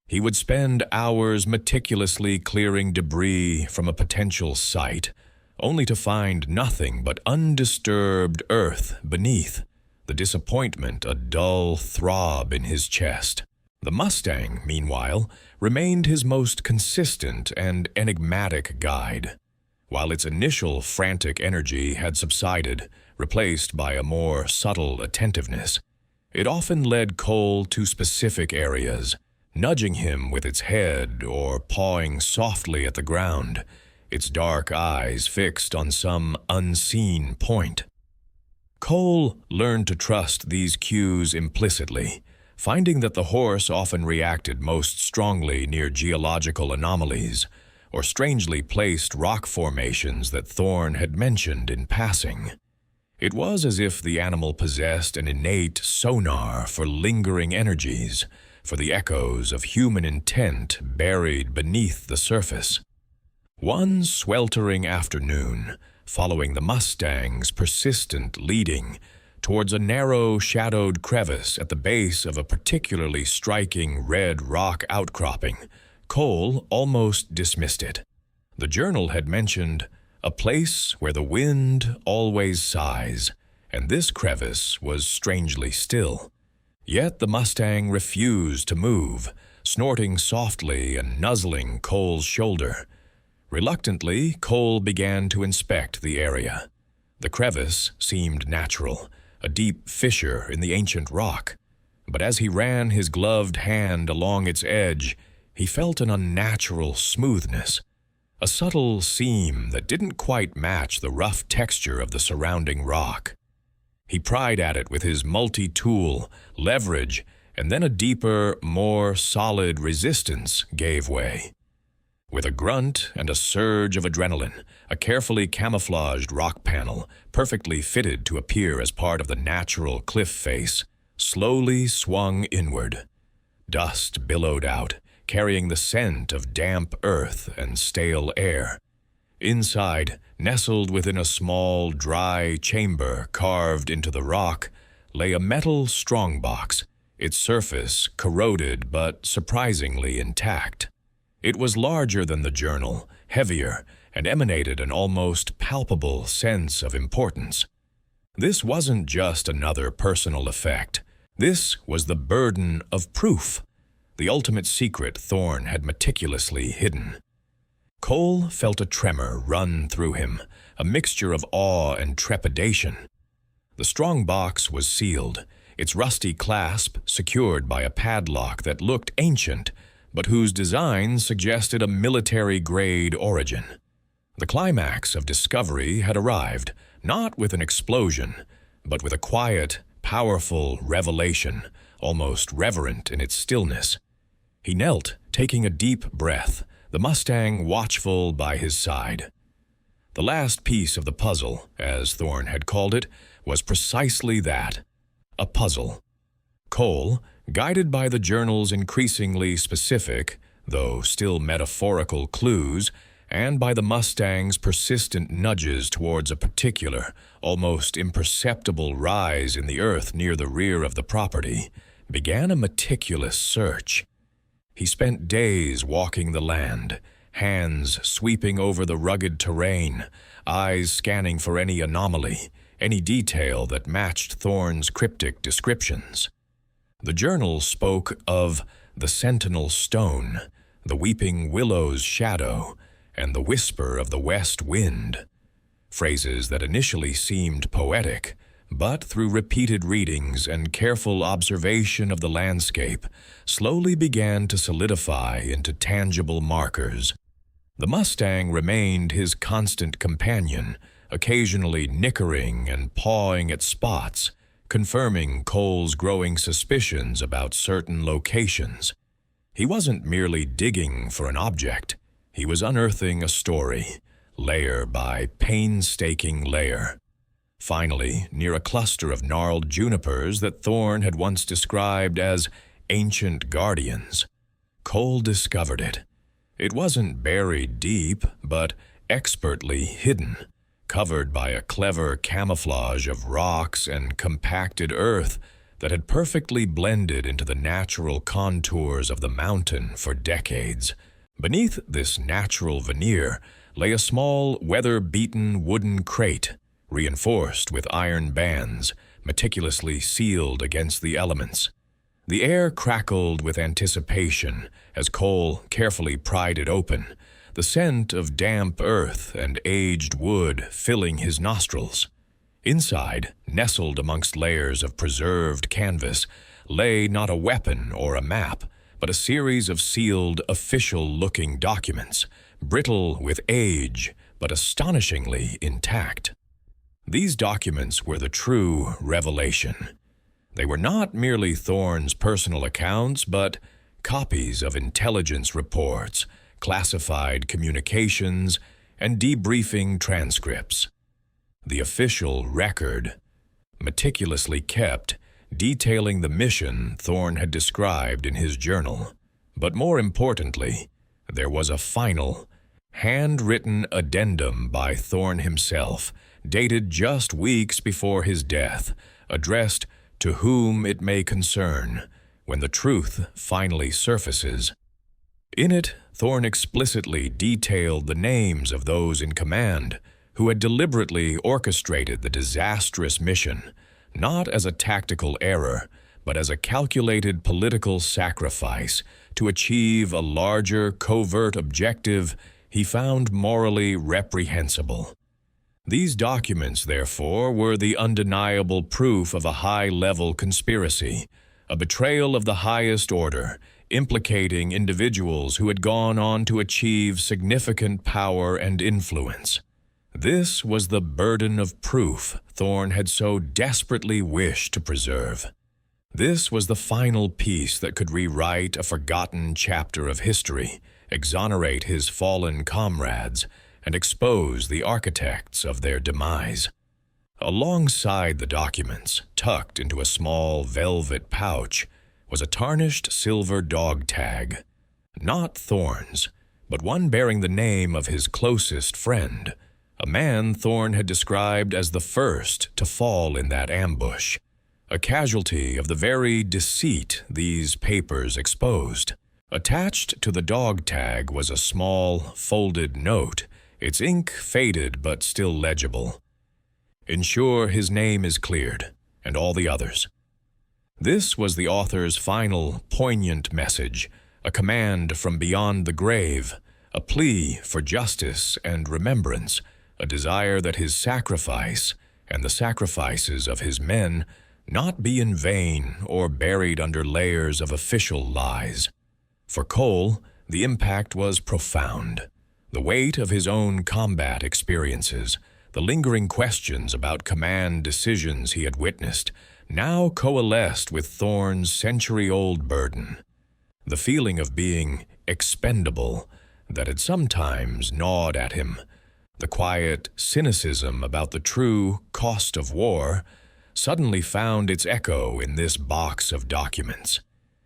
He would spend hours meticulously clearing debris from a potential site, only to find nothing but undisturbed earth beneath, the disappointment a dull throb in his chest. The Mustang, meanwhile, remained his most consistent and enigmatic guide. While its initial frantic energy had subsided, replaced by a more subtle attentiveness, it often led Cole to specific areas, nudging him with its head or pawing softly at the ground, its dark eyes fixed on some unseen point. Cole learned to trust these cues implicitly, finding that the horse often reacted most strongly near geological anomalies or strangely placed rock formations that Thorne had mentioned in passing. It was as if the animal possessed an innate sonar for lingering energies, for the echoes of human intent buried beneath the surface. One sweltering afternoon, following the Mustang's persistent leading towards a narrow, shadowed crevice at the base of a particularly striking red rock outcropping, Cole almost dismissed it. The journal had mentioned a place where the wind always sighs, and this crevice was strangely still. Yet the Mustang refused to move, snorting softly and nuzzling Cole's shoulder. Reluctantly, Cole began to inspect the area. The crevice seemed natural, a deep fissure in the ancient rock. But as he ran his gloved hand along its edge, he felt an unnatural smoothness, a subtle seam that didn't quite match the rough texture of the surrounding rock. He pried at it with his multi-tool, leverage, and then a deeper, more solid resistance gave way. With a grunt and a surge of adrenaline, a carefully camouflaged rock panel, perfectly fitted to appear as part of the natural cliff face, slowly swung inward. Dust billowed out, carrying the scent of damp earth and stale air. Inside, nestled within a small, dry chamber carved into the rock, lay a metal strongbox, its surface corroded but surprisingly intact. It was larger than the journal, heavier, and emanated an almost palpable sense of importance. This wasn't just another personal effect. This was the burden of proof, the ultimate secret Thorne had meticulously hidden. Cole felt a tremor run through him, a mixture of awe and trepidation. The strong box was sealed, its rusty clasp secured by a padlock that looked ancient, but whose design suggested a military-grade origin. The climax of discovery had arrived, not with an explosion, but with a quiet, powerful revelation, almost reverent in its stillness. He knelt, taking a deep breath, the Mustang watchful by his side. The last piece of the puzzle, as Thorne had called it, was precisely that, a puzzle. Cole, guided by the journal's increasingly specific, though still metaphorical clues, and by the Mustang's persistent nudges towards a particular, almost imperceptible rise in the earth near the rear of the property, began a meticulous search. He spent days walking the land, hands sweeping over the rugged terrain, eyes scanning for any anomaly, any detail that matched Thorne's cryptic descriptions. The journal spoke of the sentinel stone, the weeping willow's shadow, and the whisper of the west wind, phrases that initially seemed poetic, but through repeated readings and careful observation of the landscape, slowly began to solidify into tangible markers. The Mustang remained his constant companion, occasionally nickering and pawing at spots, confirming Cole's growing suspicions about certain locations. He wasn't merely digging for an object. He was unearthing a story, layer by painstaking layer. Finally, near a cluster of gnarled junipers that Thorne had once described as ancient guardians, Cole discovered it. It wasn't buried deep, but expertly hidden, covered by a clever camouflage of rocks and compacted earth that had perfectly blended into the natural contours of the mountain for decades. Beneath this natural veneer lay a small, weather-beaten wooden crate, reinforced with iron bands, meticulously sealed against the elements. The air crackled with anticipation as Cole carefully pried it open, the scent of damp earth and aged wood filling his nostrils. Inside, nestled amongst layers of preserved canvas, lay not a weapon or a map, but a series of sealed, official-looking documents, brittle with age, but astonishingly intact. These documents were the true revelation. They were not merely Thorne's personal accounts, but copies of intelligence reports, classified communications, and debriefing transcripts. The official record, meticulously kept, detailing the mission Thorne had described in his journal. But more importantly, there was a final, handwritten addendum by Thorne himself, dated just weeks before his death, addressed to whom it may concern, when the truth finally surfaces. In it, Thorne explicitly detailed the names of those in command, who had deliberately orchestrated the disastrous mission, not as a tactical error, but as a calculated political sacrifice to achieve a larger, covert objective he found morally reprehensible. These documents, therefore, were the undeniable proof of a high-level conspiracy, a betrayal of the highest order, implicating individuals who had gone on to achieve significant power and influence. This was the burden of proof Thorne had so desperately wished to preserve. This was the final piece that could rewrite a forgotten chapter of history, exonerate his fallen comrades, and expose the architects of their demise. Alongside the documents, tucked into a small velvet pouch, was a tarnished silver dog tag. Not Thorne's, but one bearing the name of his closest friend, a man Thorne had described as the first to fall in that ambush, a casualty of the very deceit these papers exposed. Attached to the dog tag was a small, folded note, its ink faded but still legible. "Ensure his name is cleared, and all the others." This was the author's final, poignant message, a command from beyond the grave, a plea for justice and remembrance, a desire that his sacrifice, and the sacrifices of his men, not be in vain or buried under layers of official lies. For Cole, the impact was profound. The weight of his own combat experiences, the lingering questions about command decisions he had witnessed, now coalesced with Thorne's century-old burden. The feeling of being expendable that had sometimes gnawed at him, the quiet cynicism about the true cost of war, suddenly found its echo in this box of documents.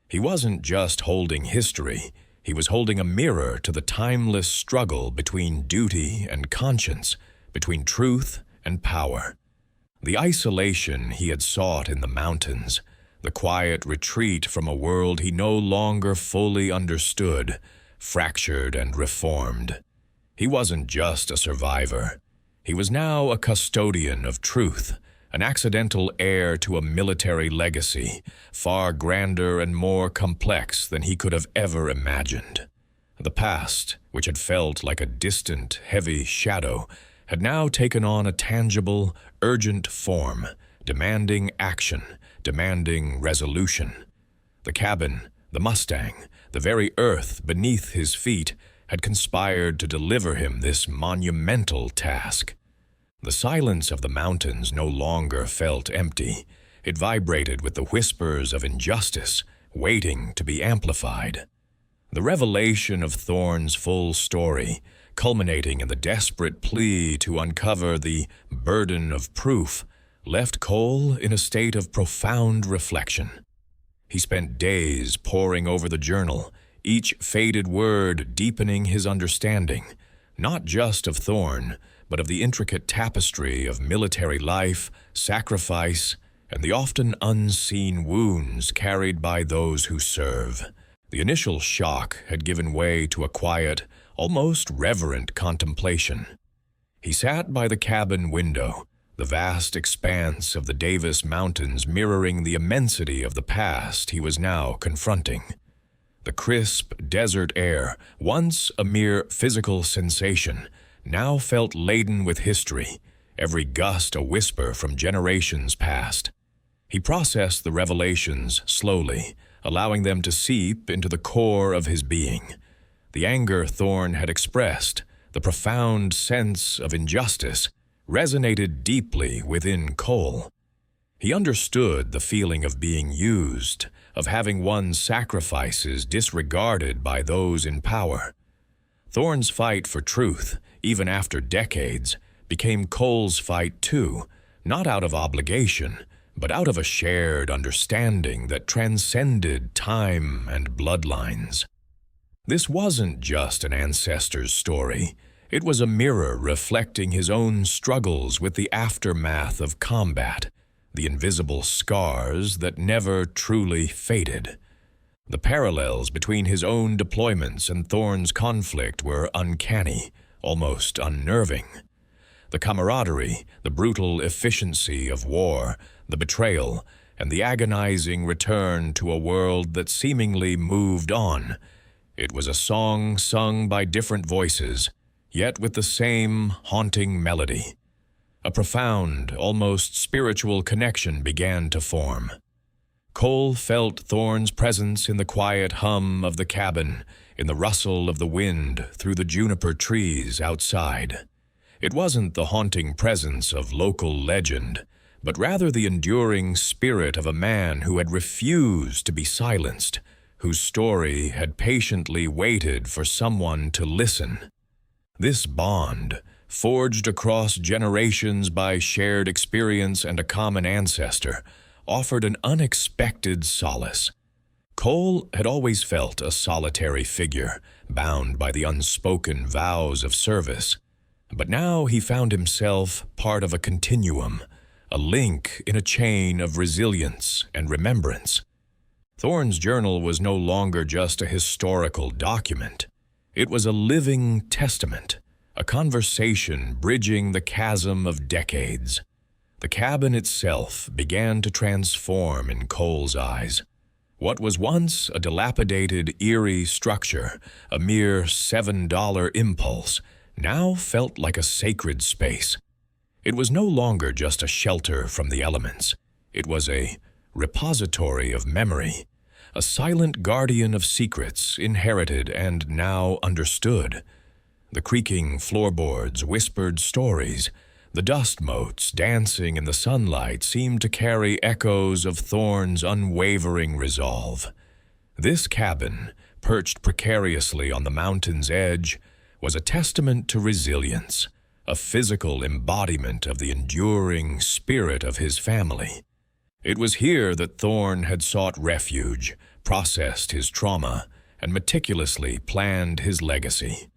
He wasn't just holding history, he was holding a mirror to the timeless struggle between duty and conscience, between truth and power. The isolation he had sought in the mountains, the quiet retreat from a world he no longer fully understood, fractured and reformed. He wasn't just a survivor. He was now a custodian of truth, an accidental heir to a military legacy, far grander and more complex than he could have ever imagined. The past, which had felt like a distant, heavy shadow, had now taken on a tangible, urgent form, demanding action, demanding resolution. The cabin, the Mustang, the very earth beneath his feet had conspired to deliver him this monumental task. The silence of the mountains no longer felt empty. It vibrated with the whispers of injustice, waiting to be amplified. The revelation of Thorne's full story, culminating in the desperate plea to uncover the burden of proof, left Cole in a state of profound reflection. He spent days poring over the journal, each faded word deepening his understanding, not just of Thorne, but of the intricate tapestry of military life, sacrifice, and the often unseen wounds carried by those who serve. The initial shock had given way to a quiet, almost reverent contemplation. He sat by the cabin window, the vast expanse of the Davis Mountains mirroring the immensity of the past he was now confronting. The crisp desert air, once a mere physical sensation, now felt laden with history, every gust a whisper from generations past. He processed the revelations slowly, allowing them to seep into the core of his being. The anger Thorne had expressed, the profound sense of injustice, resonated deeply within Cole. He understood the feeling of being used, of having one's sacrifices disregarded by those in power. Thorne's fight for truth, even after decades, became Cole's fight too, not out of obligation, but out of a shared understanding that transcended time and bloodlines. This wasn't just an ancestor's story. It was a mirror reflecting his own struggles with the aftermath of combat, the invisible scars that never truly faded. The parallels between his own deployments and Thorne's conflict were uncanny, almost unnerving. the camaraderie, the brutal efficiency of war, the betrayal, and the agonizing return to a world that seemingly moved on. It was a song sung by different voices, yet with the same haunting melody. A profound, almost spiritual connection began to form. Cole felt Thorne's presence in the quiet hum of the cabin, in the rustle of the wind through the juniper trees outside. It wasn't the haunting presence of local legend, but rather the enduring spirit of a man who had refused to be silenced, whose story had patiently waited for someone to listen. This bond, forged across generations by shared experience and a common ancestor, offered an unexpected solace. Cole had always felt a solitary figure, bound by the unspoken vows of service. But now he found himself part of a continuum, a link in a chain of resilience and remembrance. Thorne's journal was no longer just a historical document. It was a living testament, a conversation bridging the chasm of decades. The cabin itself began to transform in Cole's eyes. What was once a dilapidated, eerie structure, a mere $7 impulse, now felt like a sacred space. It was no longer just a shelter from the elements. It was a repository of memory, a silent guardian of secrets inherited and now understood. The creaking floorboards whispered stories. The dust motes dancing in the sunlight seemed to carry echoes of Thorne's unwavering resolve. This cabin, perched precariously on the mountain's edge, was a testament to resilience, a physical embodiment of the enduring spirit of his family. It was here that Thorne had sought refuge, processed his trauma, and meticulously planned his legacy.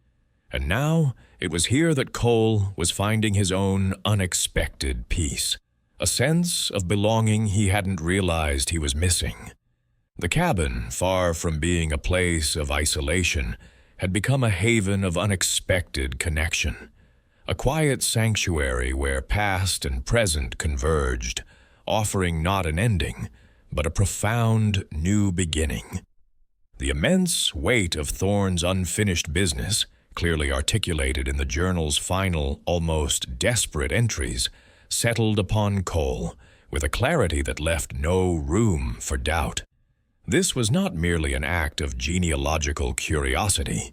And now, it was here that Cole was finding his own unexpected peace, a sense of belonging he hadn't realized he was missing. The cabin, far from being a place of isolation, had become a haven of unexpected connection, a quiet sanctuary where past and present converged, offering not an ending, but a profound new beginning. The immense weight of Thorne's unfinished business, clearly articulated in the journal's final, almost desperate entries, settled upon Cole with a clarity that left no room for doubt. This was not merely an act of genealogical curiosity.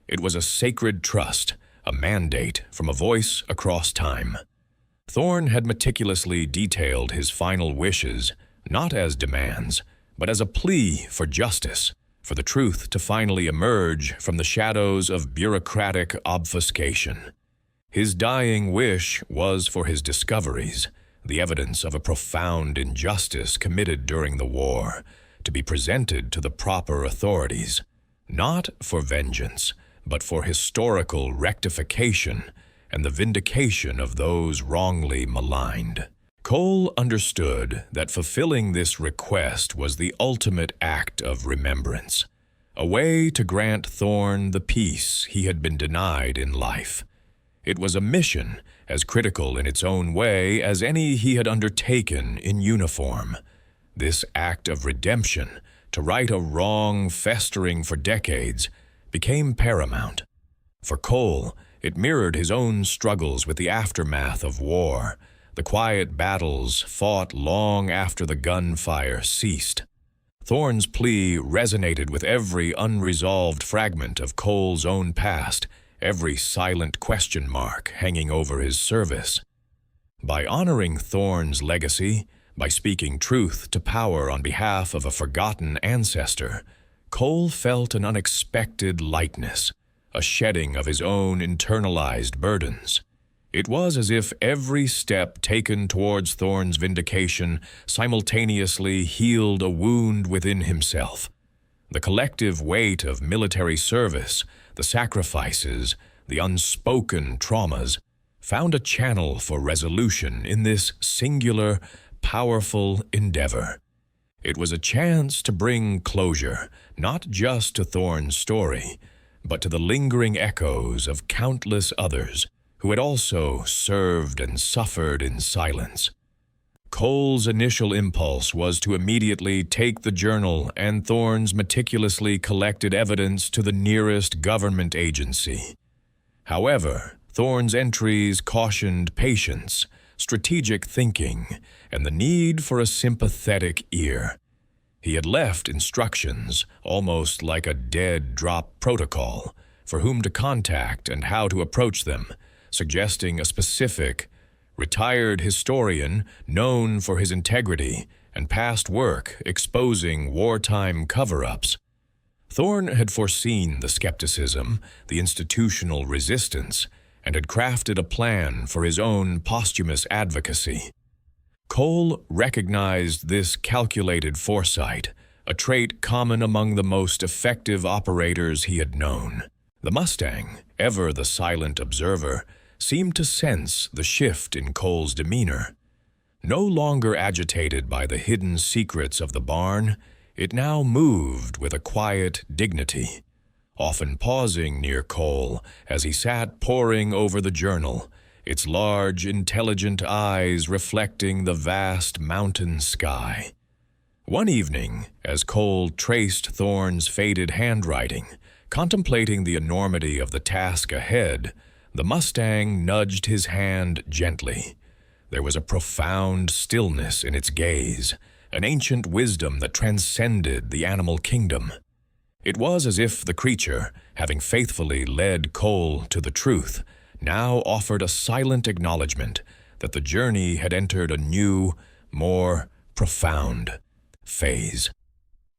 It was a sacred trust, a mandate from a voice across time. Thorne had meticulously detailed his final wishes, not as demands, but as a plea for justice, for the truth to finally emerge from the shadows of bureaucratic obfuscation. His dying wish was for his discoveries, the evidence of a profound injustice committed during the war, to be presented to the proper authorities, not for vengeance, but for historical rectification and the vindication of those wrongly maligned. Cole understood that fulfilling this request was the ultimate act of remembrance, a way to grant Thorne the peace he had been denied in life. It was a mission as critical in its own way as any he had undertaken in uniform. This act of redemption, to right a wrong festering for decades, became paramount. For Cole, it mirrored his own struggles with the aftermath of war, the quiet battles fought long after the gunfire ceased. Thorne's plea resonated with every unresolved fragment of Cole's own past, every silent question mark hanging over his service. By honoring Thorne's legacy, by speaking truth to power on behalf of a forgotten ancestor, Cole felt an unexpected lightness, a shedding of his own internalized burdens. It was as if every step taken towards Thorne's vindication simultaneously healed a wound within himself. The collective weight of military service, the sacrifices, the unspoken traumas, found a channel for resolution in this singular, powerful endeavor. It was a chance to bring closure, not just to Thorne's story, but to the lingering echoes of countless others who had also served and suffered in silence. Cole's initial impulse was to immediately take the journal and Thorne's meticulously collected evidence to the nearest government agency. However, Thorne's entries cautioned patience, strategic thinking, and the need for a sympathetic ear. He had left instructions, almost like a dead-drop protocol, for whom to contact and how to approach them, suggesting a specific, retired historian known for his integrity and past work exposing wartime cover-ups. Thorne had foreseen the skepticism, the institutional resistance, and had crafted a plan for his own posthumous advocacy. Cole recognized this calculated foresight, a trait common among the most effective operators he had known. The Mustang, ever the silent observer, seemed to sense the shift in Cole's demeanor. No longer agitated by the hidden secrets of the barn, it now moved with a quiet dignity, often pausing near Cole as he sat poring over the journal, its large, intelligent eyes reflecting the vast mountain sky. One evening, as Cole traced Thorne's faded handwriting, contemplating the enormity of the task ahead, the Mustang nudged his hand gently. There was a profound stillness in its gaze, an ancient wisdom that transcended the animal kingdom. It was as if the creature, having faithfully led Cole to the truth, now offered a silent acknowledgement that the journey had entered a new, more profound phase.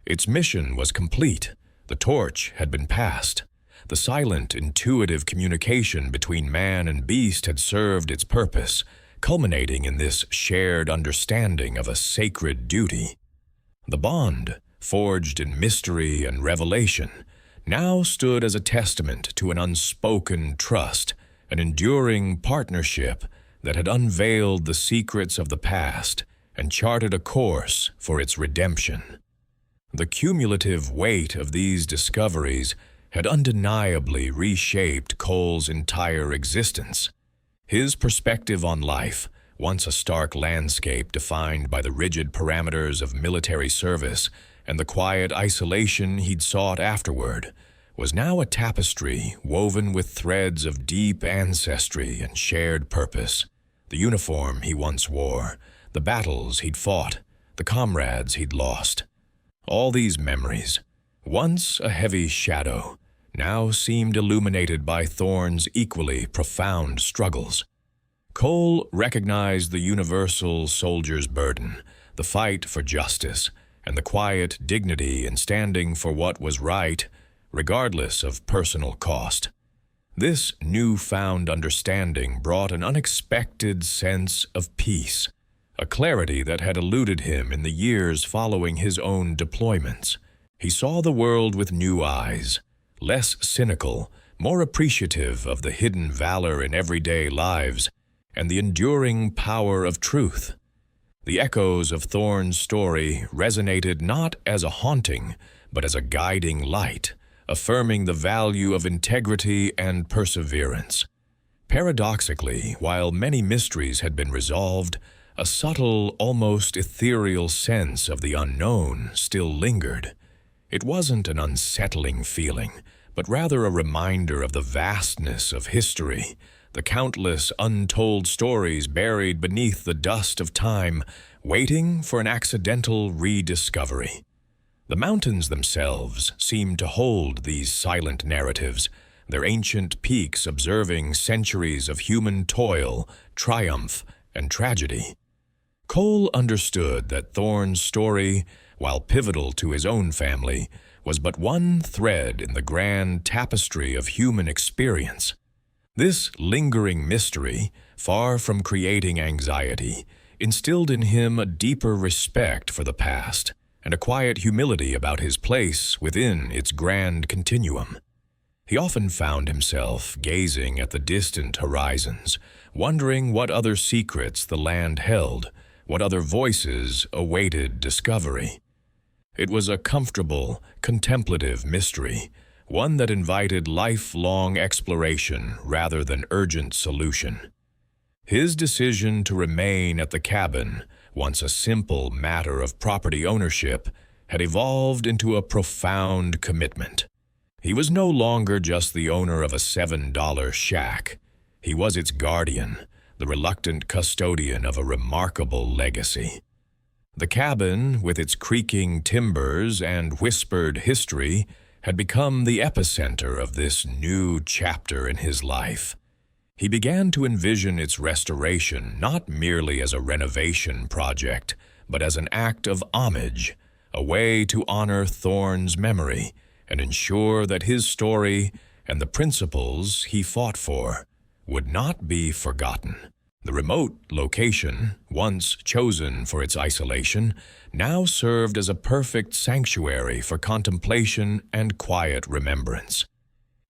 Its mission was complete. The torch had been passed. The silent, intuitive communication between man and beast had served its purpose, culminating in this shared understanding of a sacred duty. The bond, forged in mystery and revelation, now stood as a testament to an unspoken trust, an enduring partnership that had unveiled the secrets of the past and charted a course for its redemption. The cumulative weight of these discoveries had undeniably reshaped Cole's entire existence. His perspective on life, once a stark landscape defined by the rigid parameters of military service and the quiet isolation he'd sought afterward, was now a tapestry woven with threads of deep ancestry and shared purpose. The uniform he once wore, the battles he'd fought, the comrades he'd lost. All these memories, once a heavy shadow, now seemed illuminated by Thorne's equally profound struggles. Cole recognized the universal soldier's burden, the fight for justice, and the quiet dignity in standing for what was right, regardless of personal cost. This newfound understanding brought an unexpected sense of peace, a clarity that had eluded him in the years following his own deployments. He saw the world with new eyes, less cynical, more appreciative of the hidden valor in everyday lives and the enduring power of truth. The echoes of Thorne's story resonated not as a haunting, but as a guiding light, affirming the value of integrity and perseverance. Paradoxically, while many mysteries had been resolved, a subtle, almost ethereal sense of the unknown still lingered. It wasn't an unsettling feeling, but rather a reminder of the vastness of history, the countless untold stories buried beneath the dust of time, waiting for an accidental rediscovery. The mountains themselves seemed to hold these silent narratives, their ancient peaks observing centuries of human toil, triumph, and tragedy. Cole understood that Thorne's story, while pivotal to his own family, was but one thread in the grand tapestry of human experience. This lingering mystery, far from creating anxiety, instilled in him a deeper respect for the past and a quiet humility about his place within its grand continuum. He often found himself gazing at the distant horizons, wondering what other secrets the land held, what other voices awaited discovery. It was a comfortable, contemplative mystery, one that invited lifelong exploration rather than urgent solution. His decision to remain at the cabin, once a simple matter of property ownership, had evolved into a profound commitment. He was no longer just the owner of a $7 shack. He was its guardian, the reluctant custodian of a remarkable legacy. The cabin, with its creaking timbers and whispered history, had become the epicenter of this new chapter in his life. He began to envision its restoration not merely as a renovation project, but as an act of homage, a way to honor Thorne's memory and ensure that his story and the principles he fought for would not be forgotten. The remote location, once chosen for its isolation, now served as a perfect sanctuary for contemplation and quiet remembrance.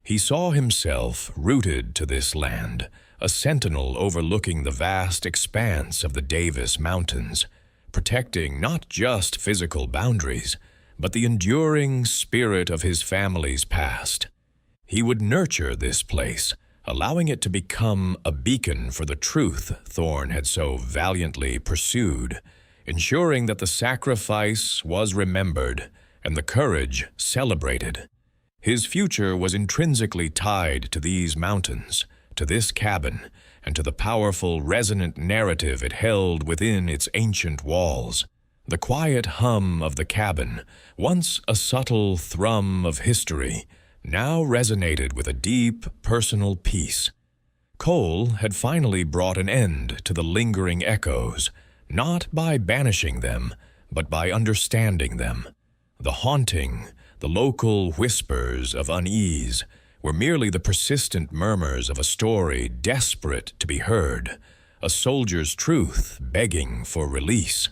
He saw himself rooted to this land, a sentinel overlooking the vast expanse of the Davis Mountains, protecting not just physical boundaries, but the enduring spirit of his family's past. He would nurture this place, allowing it to become a beacon for the truth Thorne had so valiantly pursued, ensuring that the sacrifice was remembered and the courage celebrated. His future was intrinsically tied to these mountains, to this cabin, and to the powerful, resonant narrative it held within its ancient walls. The quiet hum of the cabin, once a subtle thrum of history, now resonated with a deep, personal peace. Cole had finally brought an end to the lingering echoes, not by banishing them, but by understanding them. The haunting, the local whispers of unease were merely the persistent murmurs of a story desperate to be heard, a soldier's truth begging for release.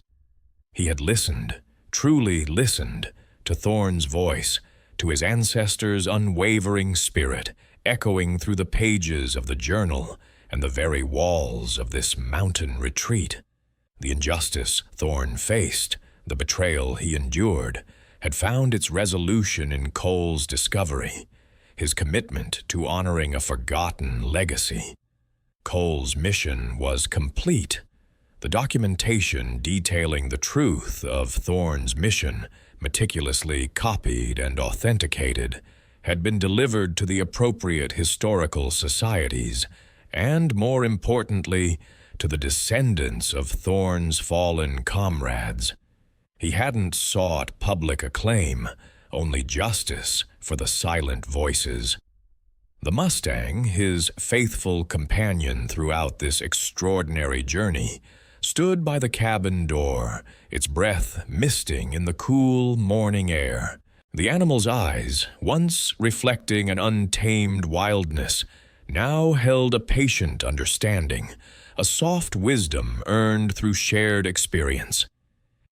He had listened, truly listened, to Thorne's voice, to his ancestors' unwavering spirit, echoing through the pages of the journal and the very walls of this mountain retreat. The injustice Thorne faced, the betrayal he endured, had found its resolution in Cole's discovery, his commitment to honoring a forgotten legacy. Cole's mission was complete. The documentation detailing the truth of Thorne's mission, meticulously copied and authenticated, had been delivered to the appropriate historical societies, and, more importantly, to the descendants of Thorne's fallen comrades. He hadn't sought public acclaim, only justice for the silent voices. The Mustang, his faithful companion throughout this extraordinary journey, stood by the cabin door, its breath misting in the cool morning air. The animal's eyes, once reflecting an untamed wildness, now held a patient understanding, a soft wisdom earned through shared experience.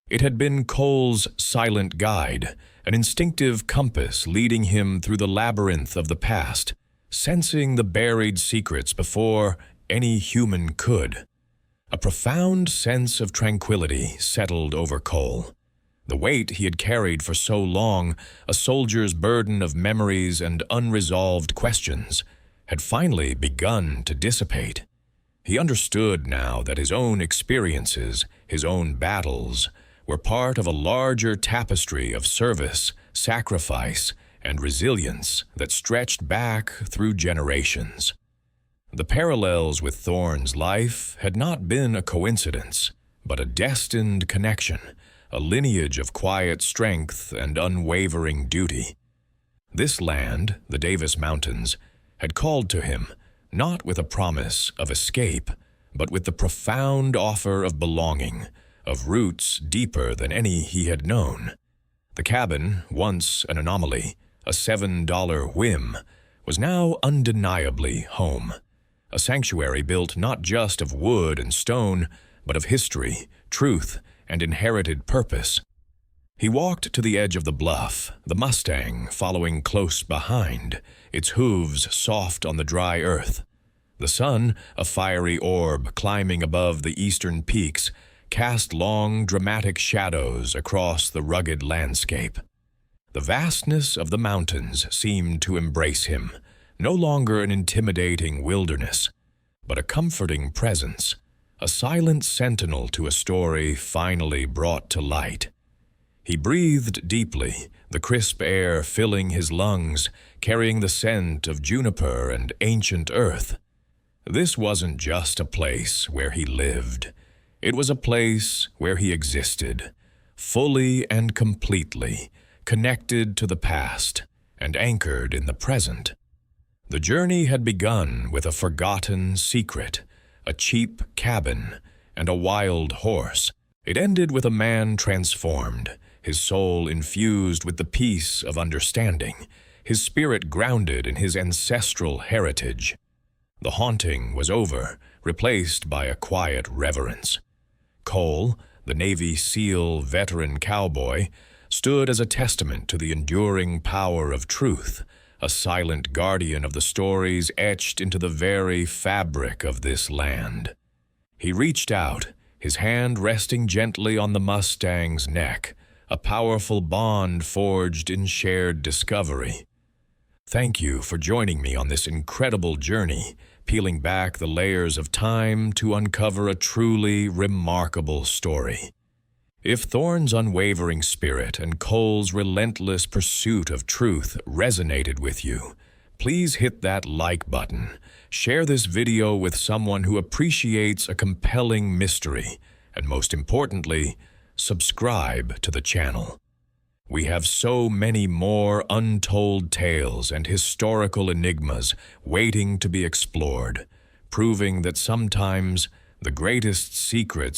It had been Cole's silent guide, an instinctive compass leading him through the labyrinth of the past, sensing the buried secrets before any human could. A profound sense of tranquility settled over Cole. The weight he had carried for so long, a soldier's burden of memories and unresolved questions, had finally begun to dissipate. He understood now that his own experiences, his own battles, were part of a larger tapestry of service, sacrifice, and resilience that stretched back through generations. The parallels with Thorne's life had not been a coincidence, but a destined connection, a lineage of quiet strength and unwavering duty. This land, the Davis Mountains, had called to him, not with a promise of escape, but with the profound offer of belonging, of roots deeper than any he had known. The cabin, once an anomaly, a $7 whim, was now undeniably home. A sanctuary built not just of wood and stone, but of history, truth, and inherited purpose. He walked to the edge of the bluff, the Mustang following close behind, its hooves soft on the dry earth. The sun, a fiery orb climbing above the eastern peaks, cast long, dramatic shadows across the rugged landscape. The vastness of the mountains seemed to embrace him, no longer an intimidating wilderness, but a comforting presence, a silent sentinel to a story finally brought to light. He breathed deeply, the crisp air filling his lungs, carrying the scent of juniper and ancient earth. This wasn't just a place where he lived. It was a place where he existed, fully and completely, connected to the past and anchored in the present. The journey had begun with a forgotten secret, a cheap cabin, and a wild horse. It ended with a man transformed, his soul infused with the peace of understanding, his spirit grounded in his ancestral heritage. The haunting was over, replaced by a quiet reverence. Cole, the Navy SEAL veteran cowboy, stood as a testament to the enduring power of truth, a silent guardian of the stories etched into the very fabric of this land. He reached out, his hand resting gently on the Mustang's neck, a powerful bond forged in shared discovery. Thank you for joining me on this incredible journey, peeling back the layers of time to uncover a truly remarkable story. If Thorne's unwavering spirit and Cole's relentless pursuit of truth resonated with you, please hit that like button. Share this video with someone who appreciates a compelling mystery, and most importantly, subscribe to the channel. We have so many more untold tales and historical enigmas waiting to be explored, proving that sometimes the greatest secrets